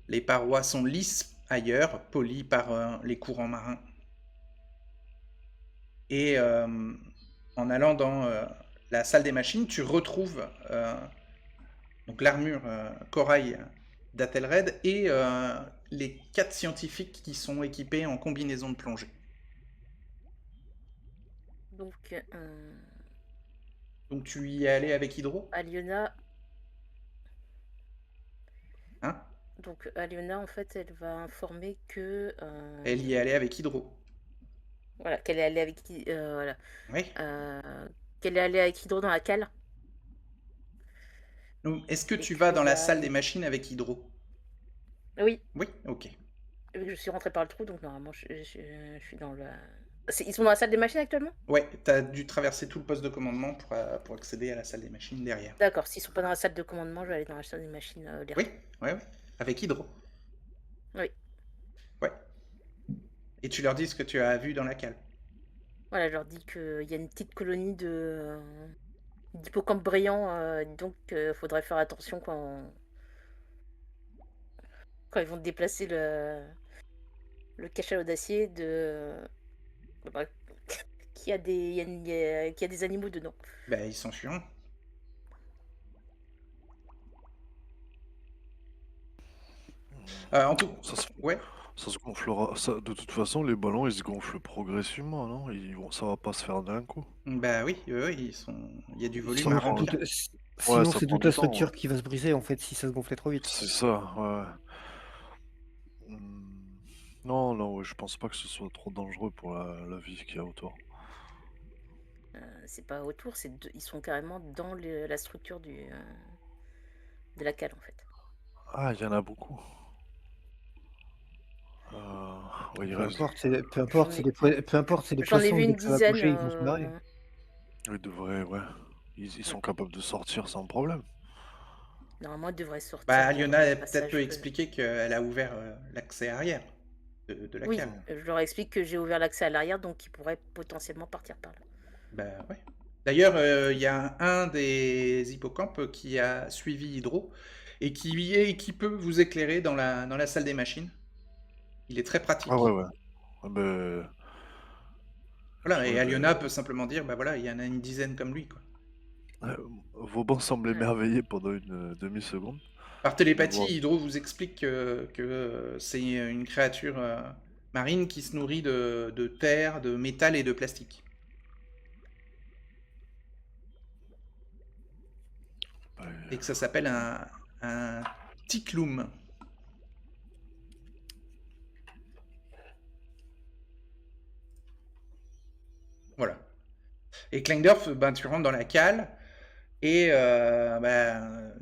Les parois sont lisses ailleurs, polies par les courants marins. Et en allant dans la salle des machines, tu retrouves donc l'armure corail d'Athelred et les 4 scientifiques qui sont équipés en combinaison de plongée. Donc, Donc tu y es allé avec Hydro, Aliona, hein? donc Aliona, en fait, elle va informer que Elle y est allée avec Hydro. voilà, qu'elle est allée avec voilà, Oui. qu'elle est allée avec Hydro dans la cale. Donc, est-ce que Et tu que vas dans la bah, salle des machines avec Hydro? oui, Oui, ok. je suis rentrée par le trou, donc normalement je suis dans le. Ils sont dans la salle des machines actuellement? Ouais, t'as dû traverser tout le poste de commandement pour accéder à la salle des machines derrière. D'accord, s'ils sont pas dans la salle de commandement, je vais aller dans la salle des machines. Les Oui, ouais, ouais. Avec Hydro. Oui. Ouais. Et tu leur dis ce que tu as vu dans la cale. Voilà, je leur dis qu'il y a une petite colonie d'hippocampes brillants, donc faudrait faire attention quand ils vont déplacer le cachalot d'acier bah, qu'il y a qu'il y a des animaux dedans. Ben, ils sont chiants. En tout... Ça se, Ouais. ça se gonflera. De toute façon, les ballons, ils se gonflent progressivement, non? Ça va pas se faire d'un coup. Bah oui, ils sont... il y a du volume Sinon, à prend- remplir. sinon ça c'est prend toute du la temps, structure qui va se briser en fait si ça se gonflait trop vite. C'est ça, ouais. Hmm. Non, non, ouais, je pense pas que ce soit trop dangereux pour la vie qu'il y a autour. C'est pas autour, ils sont carrément dans la structure de la cale en fait. Ah, il y en a beaucoup. Ouais, il Peu reste. importe, c'est des J'en ai poissons, vu dès une que ça va dizaine. bouger, ils vont se barrer. Ils devraient, ouais. Ils sont capables de sortir sans problème. Normalement, ils devraient sortir Bah, par Aliona un peut-être peut passage. expliquer qu'elle a ouvert l'accès arrière de la Oui, cale. je leur explique que j'ai ouvert l'accès à l'arrière, donc ils pourraient potentiellement partir par là. Bah ouais. D'ailleurs, il y a un des hippocampes qui a suivi Hydro et qui peut vous éclairer dans la salle des machines. Il est très pratique. Ah ouais, ouais. Ah ben, Voilà, et ouais, Aliona ben, peut simplement dire, bah voilà, il y en a une dizaine comme lui, quoi. Vauban semble émerveillé pendant une demi-seconde. Par Mais télépathie, bon, Hydro vous explique que c'est une créature marine qui se nourrit de terre, de métal et de plastique. Et que ça s'appelle un ticloum. Voilà. Et Klingdorf, ben, tu rentres dans la cale et ben,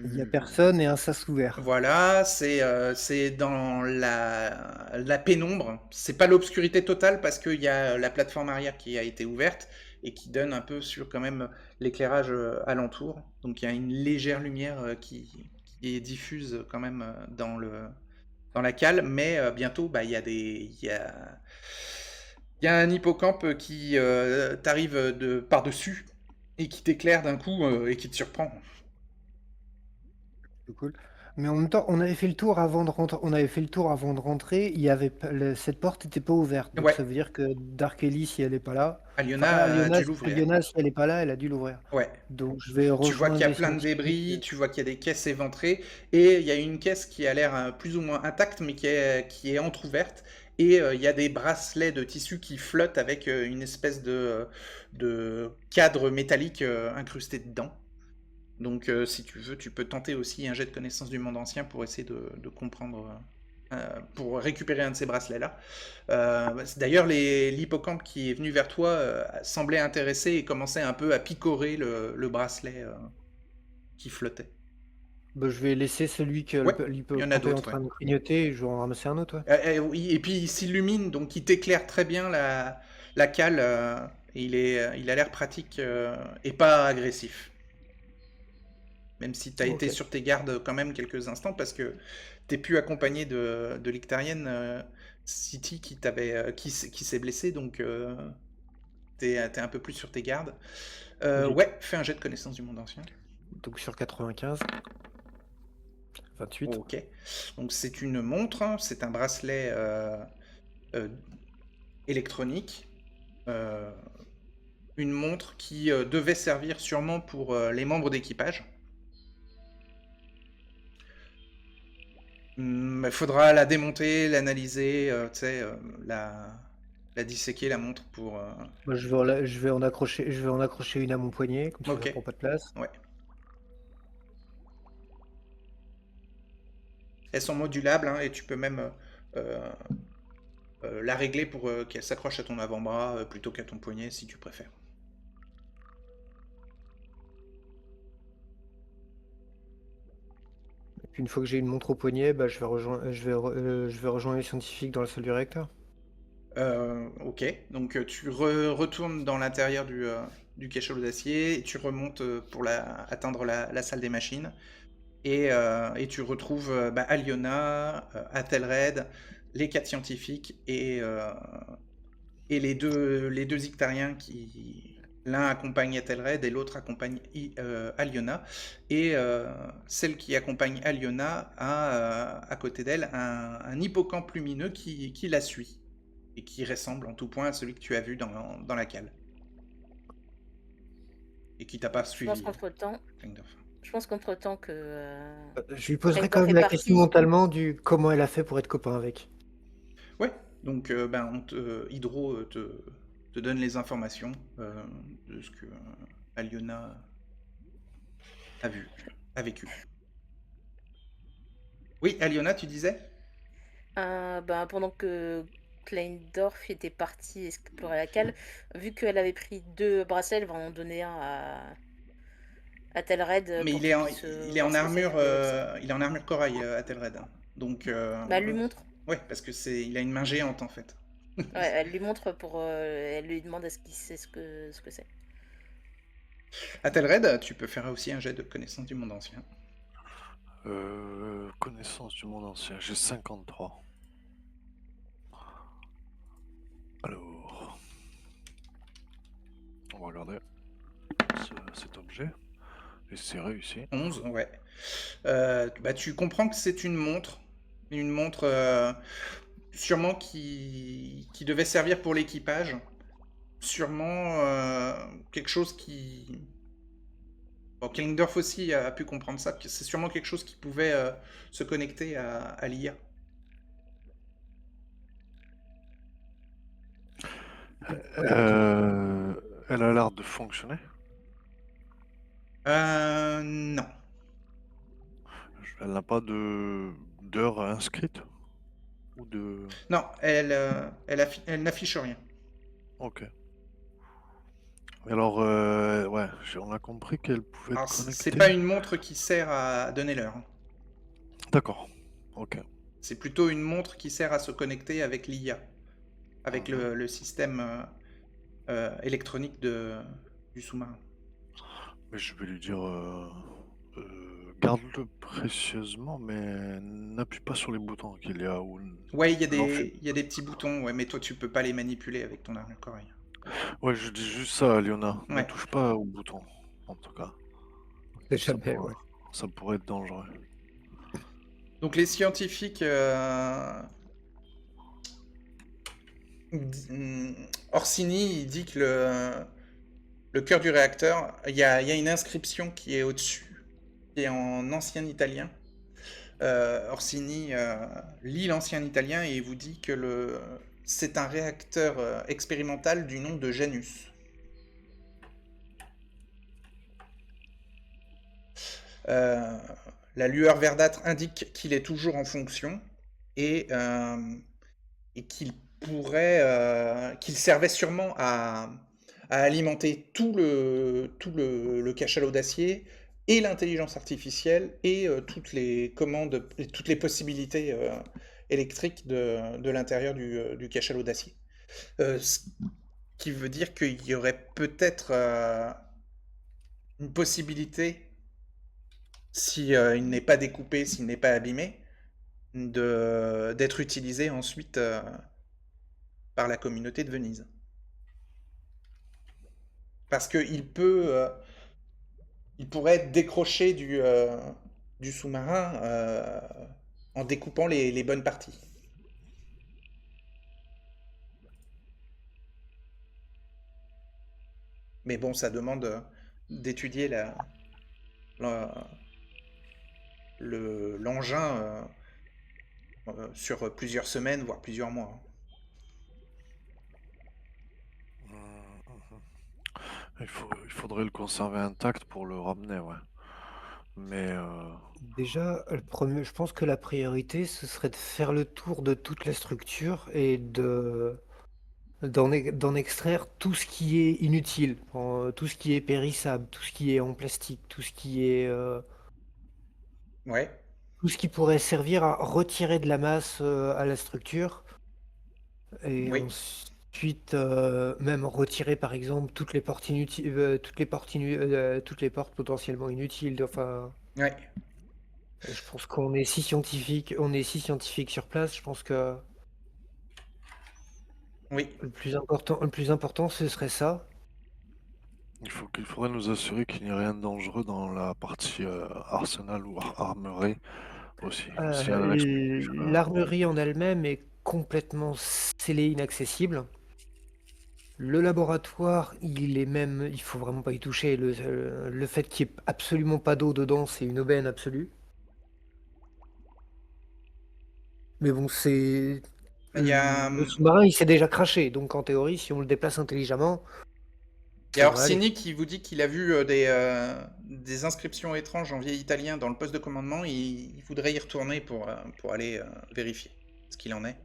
Il n'y a personne et un sas ouvert. Voilà, c'est dans la pénombre. C'est pas l'obscurité totale parce qu'il y a la plateforme arrière qui a été ouverte et qui donne un peu sur quand même l'éclairage alentour. Donc il y a une légère lumière qui est diffuse quand même dans la cale, mais bientôt bah, il y a un hippocampe qui t'arrive par-dessus et qui t'éclaire d'un coup et qui te surprend. C'est cool. Mais en même temps, on avait fait le tour avant de rentrer. On avait fait le tour avant de rentrer. Il y avait cette porte n'était pas ouverte. Donc Ouais, ça veut dire que Dark Ellie, si elle n'est pas là, Aliona enfin a dû l'ouvrir. Aliona, si elle n'est pas là, elle a dû l'ouvrir. Ouais. Donc je vais Tu vois rejoindre qu'il y a les plein de scientifiques. débris, tu vois qu'il y a des caisses éventrées, et il y a une caisse qui a l'air plus ou moins intacte, mais qui est entrouverte, et il y a des bracelets de tissu qui flottent avec une espèce de cadre métallique incrusté dedans. Donc si tu veux, tu peux tenter aussi un jet de connaissance du monde ancien pour essayer de comprendre, pour récupérer un de ces bracelets-là. D'ailleurs, l'hippocampe qui est venu vers toi semblait intéressé et commençait un peu à picorer le bracelet qui flottait. Bah, je vais laisser celui que Ouais, il y en a quand est en d'autres, train ouais. de clignoter et je vais en ramasser un autre. Oui, et puis il s'illumine, donc il t'éclaire très bien la cale. Et il a l'air pratique et pas agressif. Même si tu as été Ok. sur tes gardes quand même quelques instants, parce que t'es plus accompagné de l'Ictarienne City qui s'est blessé, donc t'es un peu plus sur tes gardes. Oui. Ouais, fais un jet de connaissance du monde ancien. Donc sur 95. 28. Ok. Donc c'est une montre, hein, c'est un bracelet électronique une montre qui devait servir sûrement pour les membres d'équipage. Il faudra la démonter, l'analyser, tu sais, la disséquer, la montre pour... Moi, je vais en accrocher une à mon poignet, comme ça Ok, prend pas de place. ouais. Elles sont modulables, hein, et tu peux même la régler pour qu'elle s'accroche à ton avant-bras plutôt qu'à ton poignet, si tu préfères. Et puis une fois que j'ai une montre au poignet, bah, je vais rejoindre les scientifiques dans la salle du réacteur. Ok, donc tu retournes dans l'intérieur du cachalot d'acier et tu remontes pour atteindre la salle des machines. Et tu retrouves Aliona, Athelred, les 4 scientifiques et les deux Ictariens qui... L'un accompagne Athelred et l'autre accompagne Aliona. Et celle qui accompagne Aliona a à côté d'elle un hippocampe lumineux qui la suit et qui ressemble en tout point à celui que tu as vu dans la cale. Et qui t'a pas Je pense suivi, qu'entre-temps, Klingdorf. je pense qu'entre-temps que Je lui poserai quand Klingdorf même est la question parti. mentalement du comment elle a fait pour être copain avec. Ouais, donc Hydro te donne les informations de ce que Aliona a vécu. Oui, Aliona, tu disais? Pendant que Kleindorf était parti explorer la cale, vu qu'elle avait pris 2 bracelets, elle va en donner un à Telred Mais pour qu'il puisse il est voir en ce que c'est. armure, il est en armure corail, Athelred. Donc, Bah, elle lui montre. ouais, parce que il a une main géante en fait. Ouais, elle lui montre pour. Elle lui demande est-ce qu'il sait ce que c'est. Athelred, tu peux faire aussi un jet de connaissance du monde ancien. Connaissance du monde ancien, j'ai 53. Alors, on va regarder cet objet. Et c'est réussi. 11, ouais. Tu comprends que c'est une montre. Une montre sûrement qui devait servir pour l'équipage. Sûrement quelque chose qui... Bon, Klingdorf aussi a pu comprendre ça, que c'est sûrement quelque chose qui pouvait se connecter à l'IA. Elle a l'air de fonctionner. Non. Elle n'a pas d'heure inscrite ou de... Non, elle n'affiche rien. Ok. Alors, ouais, on a compris qu'elle pouvait Alors, être c'est connectée. pas une montre qui sert à donner l'heure. D'accord. Ok. C'est plutôt une montre qui sert à se connecter avec l'IA, avec le système électronique du sous-marin. Mais je vais lui dire, garde-le précieusement, mais n'appuie pas sur les boutons qu'il y a. Ouais, il y a des petits boutons, ouais, mais toi tu peux pas les manipuler avec ton armure corail. Ouais, je dis juste ça à Liona. Ne Ouais. touche pas aux boutons, en tout cas. Jamais, ouais. Ça pourrait être dangereux. Donc les scientifiques... Orsini, il dit que le cœur du réacteur, il y a une inscription qui est au-dessus, qui est en ancien italien. Orsini lit l'ancien italien et il vous dit que c'est un réacteur expérimental du nom de Janus. La lueur verdâtre indique qu'il est toujours en fonction et qu'il servait sûrement à alimenter tout le cachalot d'acier et l'intelligence artificielle et toutes les commandes, et toutes les possibilités électriques de l'intérieur du cachalot d'acier. Ce qui veut dire qu'il y aurait peut-être une possibilité, si il n'est pas découpé, s'il n'est pas abîmé, d'être utilisé ensuite par la communauté de Venise. Parce qu'il il pourrait être décroché du sous-marin en découpant les bonnes parties. Mais bon, ça demande d'étudier la- l'engin sur plusieurs semaines, voire plusieurs mois. Il faudrait le conserver intact pour le ramener, ouais. Mais Déjà, je pense que la priorité, ce serait de faire le tour de toute la structure et d'en extraire tout ce qui est inutile, tout ce qui est périssable, tout ce qui est en plastique, Ouais, tout ce qui pourrait servir à retirer de la masse à la structure. Et oui, ensuite, même retirer par exemple toutes les portes inutiles, toutes les portes potentiellement inutiles. Enfin, ouais, je pense qu'on est six scientifiques sur place. Je pense que oui. le plus important, ce serait ça. il faudrait nous assurer qu'il n'y ait rien de dangereux dans la partie arsenal ou armerie aussi. S'il y a un explosif, L'armerie en elle-même est complètement scellée, inaccessible. Le laboratoire, il faut vraiment pas y toucher. Le fait qu'il n'y ait absolument pas d'eau dedans, c'est une aubaine absolue. Mais bon, Il y a, le sous-marin, il s'est déjà craché, donc en théorie, si on le déplace intelligemment, il y a ça devrait aller. Orsini qui vous dit qu'il a vu des inscriptions étranges en vieil italien dans le poste de commandement. Il voudrait y retourner pour aller vérifier ce qu'il en est.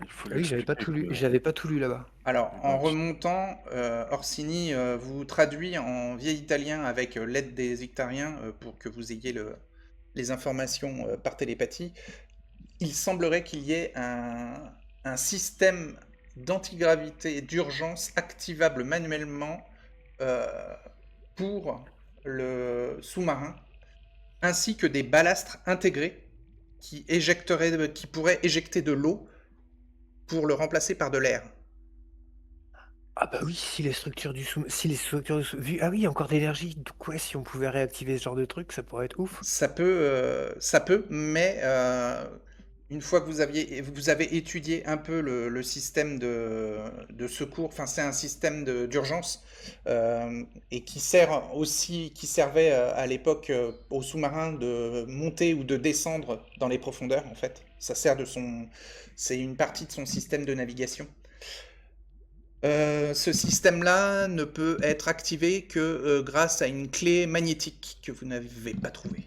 il faut Ah lui oui, j'avais pas expliquer tout lu, que j'avais pas tout lu là-bas. Alors, en donc, remontant, Orsini vous traduit en vieil italien avec l'aide des Ictariens pour que vous ayez les informations par télépathie. Il semblerait qu'il y ait un système d'antigravité d'urgence activable manuellement euh, pour le sous-marin, ainsi que des balastres intégrés qui pourraient éjecter de l'eau pour le remplacer par de l'air. Ah bah oui, si les structures vu, ah oui, encore d'énergie. Donc ouais, si on pouvait réactiver ce genre de truc, ça pourrait être ouf. Ça peut, mais une fois que vous avez étudié un peu le système de secours, enfin c'est un système d'urgence et qui servait à l'époque aux sous-marins de monter ou de descendre dans les profondeurs en fait. C'est une partie de son système de navigation. Ce système-là ne peut être activé que grâce à une clé magnétique que vous n'avez pas trouvée.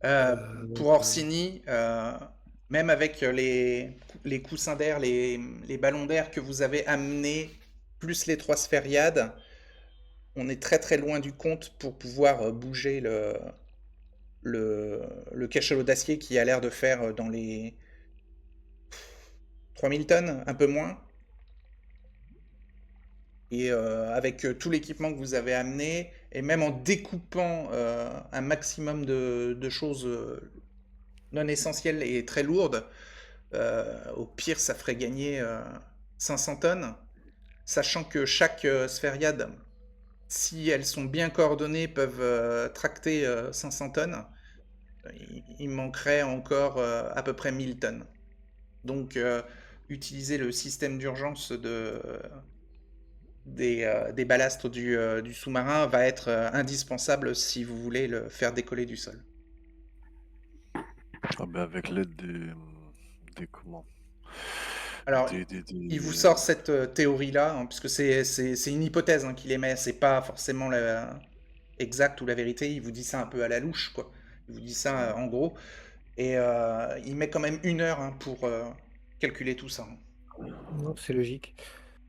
Euh, Pour Orsini, même avec les coussins d'air, les ballons d'air que vous avez amenés, plus les 3 sphériades, on est très très loin du compte pour pouvoir bouger le cachalot d'acier qui a l'air de faire dans les 3000 tonnes, un peu moins. Et avec tout l'équipement que vous avez amené, et même en découpant un maximum de choses non essentielles et très lourdes, au pire, ça ferait gagner 500 tonnes, sachant que chaque sphériade, si elles sont bien coordonnées, peuvent tracter 500 tonnes. Il manquerait encore à peu près 1000 tonnes. Donc, utiliser le système d'urgence des balastres du sous-marin va être indispensable si vous voulez le faire décoller du sol. ah ben avec l'aide des comment Alors, il vous sort cette théorie-là, hein, puisque c'est une hypothèse hein, qu'il émet, c'est pas forcément exact ou la vérité, il vous dit ça un peu à la louche, quoi. Il vous dit ça en gros, et il met quand même 1 heure hein, pour calculer tout ça. non, c'est logique.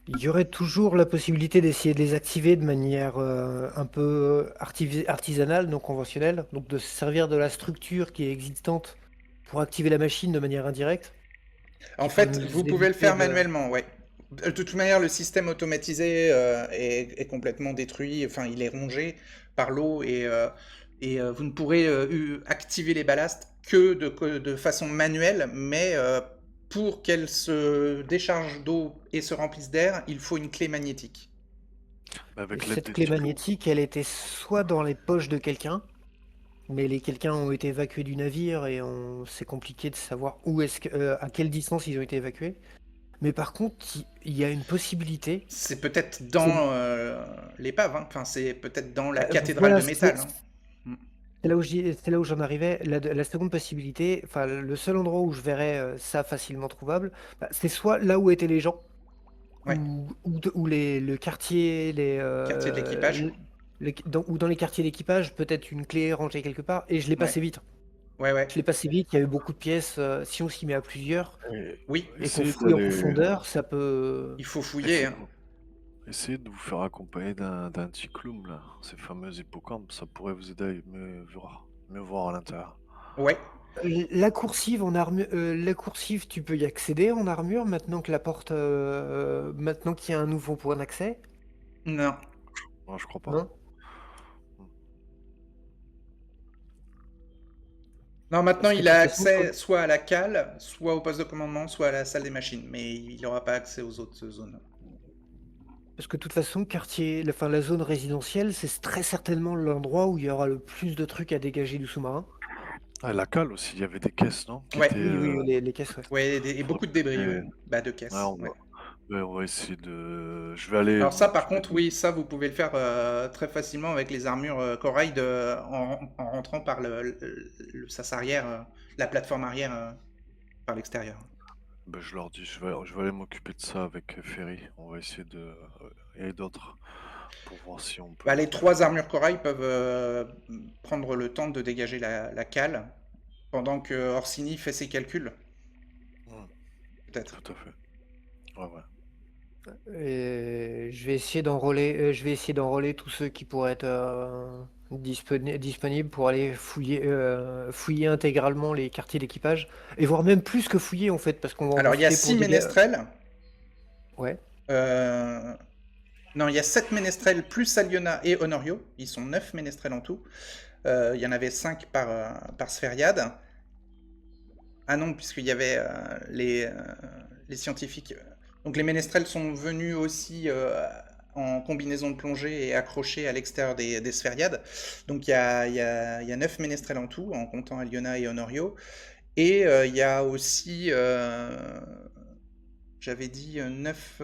Il y aurait toujours la possibilité d'essayer de les activer de manière un peu artisanale, non conventionnelle, donc de se servir de la structure qui est existante pour activer la machine de manière indirecte, En qui pourrait fait, nous vous pouvez le éviter faire de... manuellement, ouais. De toute manière, le système automatisé est complètement détruit, enfin, il est rongé par l'eau et vous ne pourrez activer les ballasts que de façon manuelle, mais pour qu'elles se déchargent d'eau et se remplissent d'air, il faut une clé magnétique. avec l'aide Cette des clé tuyaux. magnétique, elle était soit dans les poches de quelqu'un, Mais quelqu'un ont été évacués du navire et c'est compliqué de savoir à quelle distance ils ont été évacués. Mais par contre, il y a une possibilité. C'est peut-être C'est dans l'épave, hein. Enfin, c'est peut-être dans la bah, cathédrale voilà, de métal, hein. Mm. c'est là où j'en arrivais. La seconde possibilité, enfin le seul endroit où je verrais ça facilement trouvable, bah, c'est soit là où étaient les gens, Ouais, ou le quartier, quartier de l'équipage. ou dans les quartiers d'équipage, peut-être une clé rangée quelque part. Et je l'ai Ouais, passé vite. ouais, ouais. Je l'ai passé vite. Il y avait beaucoup de pièces. Si on s'y met à plusieurs Et Oui, et qu'on essayez fouille en d'aller. profondeur, ça peut. il faut fouiller, Essayez, hein. essayez de vous faire accompagner d'un ticloum, là. Ces fameux hippocampes, ça pourrait vous aider à mieux voir à l'intérieur. Ouais. La coursive en armure, la coursive, tu peux y accéder en armure maintenant que la porte, maintenant qu'il y a un nouveau point d'accès, Non. Non, je crois pas. non? Non, maintenant Parce que il de a toute façon, accès soit à la cale, soit au poste de commandement, soit à la salle des machines, mais il n'aura pas accès aux autres zones. la zone résidentielle, c'est très certainement l'endroit où il y aura le plus de trucs à dégager du sous-marin. Ah, la cale aussi, il y avait des caisses, non? Qui Ouais. étaient. Oui, les caisses, ouais. Ouais, et beaucoup de débris, ouais. Ouais, Bah, de caisses. Ouais. on va essayer de. Je vais aller Alors ça, par m'occuper contre, oui, ça, vous pouvez le faire très facilement avec les armures corail en rentrant par le sas arrière, la plateforme arrière par l'extérieur. Ben, je leur dis, je vais aller m'occuper de ça avec Ferry. On va essayer de. Et d'autres. Pour voir si on peut. Bah, les 3 armures corail peuvent prendre le temps de dégager la cale pendant que Orsini fait ses calculs. Peut-être. Tout à fait. Ouais. Et je vais essayer d'enrôler tous ceux qui pourraient être disponibles pour aller fouiller intégralement les quartiers d'équipage, et voire même plus que fouiller en fait, parce qu'on va en Alors, il y a profiter pour 6 ménestrels. Ouais. Non, il y a 7 ménestrels plus Aliona et Honorio. Ils sont 9 ménestrels en tout. Il y en avait 5 par Sphériade. Ah non, puisqu'il y avait les scientifiques. Donc les ménestrels sont venus aussi en combinaison de plongée et accrochés à l'extérieur des Sphériades. Donc il y a 9 ménestrels en tout, en comptant Aliona et Honorio. Et il y a aussi, j'avais dit 9...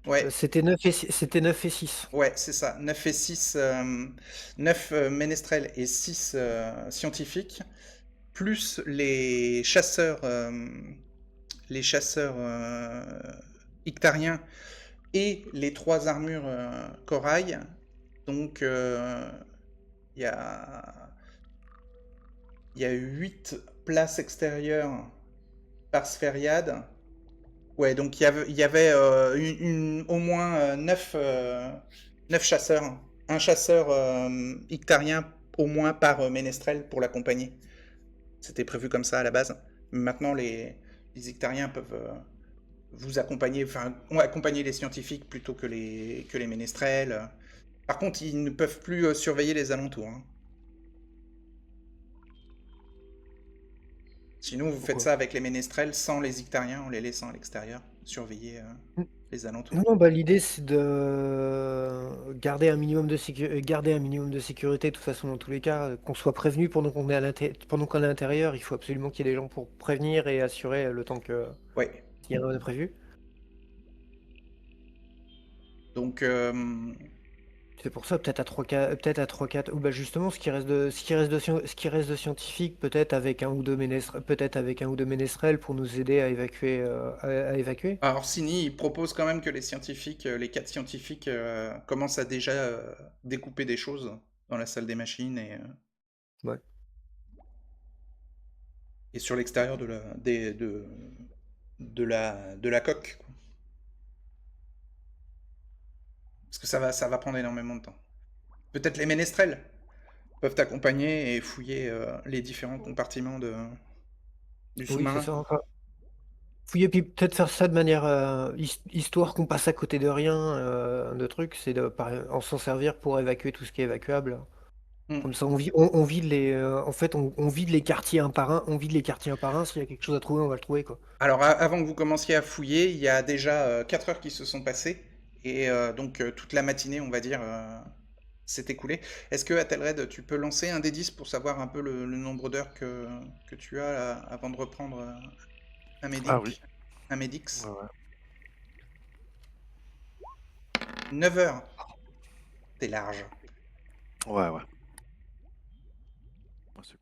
ouais, C'était 9 et 6. ouais, c'est ça. 9 et 6, 9 ménestrels et 6 scientifiques, plus les chasseurs ictariens et les 3 armures corail. Donc, il y a 8 places extérieures par Sphériade. Ouais, donc il y avait au moins 9 chasseurs. Un chasseur ictarien au moins par ménestrel pour l'accompagner. C'était prévu comme ça à la base. Maintenant, les ictariens peuvent vous accompagner, enfin, ont accompagné les scientifiques plutôt que les ménestrels. Par contre, ils ne peuvent plus surveiller les alentours, hein. Sinon, vous faites ça avec les ménestrels sans les ictariens, en les laissant à l'extérieur, surveiller les alentours. Non, bah, l'idée c'est de garder un minimum de sécurité de toute façon dans tous les cas, qu'on soit prévenu pendant qu'on est à l'intérieur. Il faut absolument qu'il y ait des gens pour prévenir et assurer le temps que Ouais. s'il y a un imprévu. Donc, C'est pour ça, peut-être à 3-4, ou bah justement, ce qui reste de scientifiques, peut-être avec un ou deux ménestrels pour nous aider à évacuer. alors Orsini, il propose quand même que les scientifiques, les 4 scientifiques, commencent à déjà découper des choses dans la salle des machines Ouais. et sur l'extérieur de la coque, quoi. Parce que ça va prendre énormément de temps. Peut-être les ménestrels peuvent accompagner et fouiller les différents compartiments du Oui, c'est sous-marin. ça. Enfin, fouiller, puis peut-être faire ça de manière histoire qu'on passe à côté de rien, de trucs, c'est en s'en servir pour évacuer tout ce qui est évacuable. Mm. Comme ça, on vide en fait, on vide les quartiers un par un. On vide les quartiers un par un. S'il y a quelque chose à trouver, on va le trouver, quoi. Alors, avant que vous commenciez à fouiller, il y a déjà 4 heures qui se sont passées. Et donc, toute la matinée, on va dire, s'est écoulé. Est-ce que, Athelred, tu peux lancer un des 10 pour savoir un peu le nombre d'heures que tu as avant de reprendre un Ah oui. médic, un médix? Ouais, ouais. 9 heures. C'est large. Ouais, ouais. Ah, c'est cool.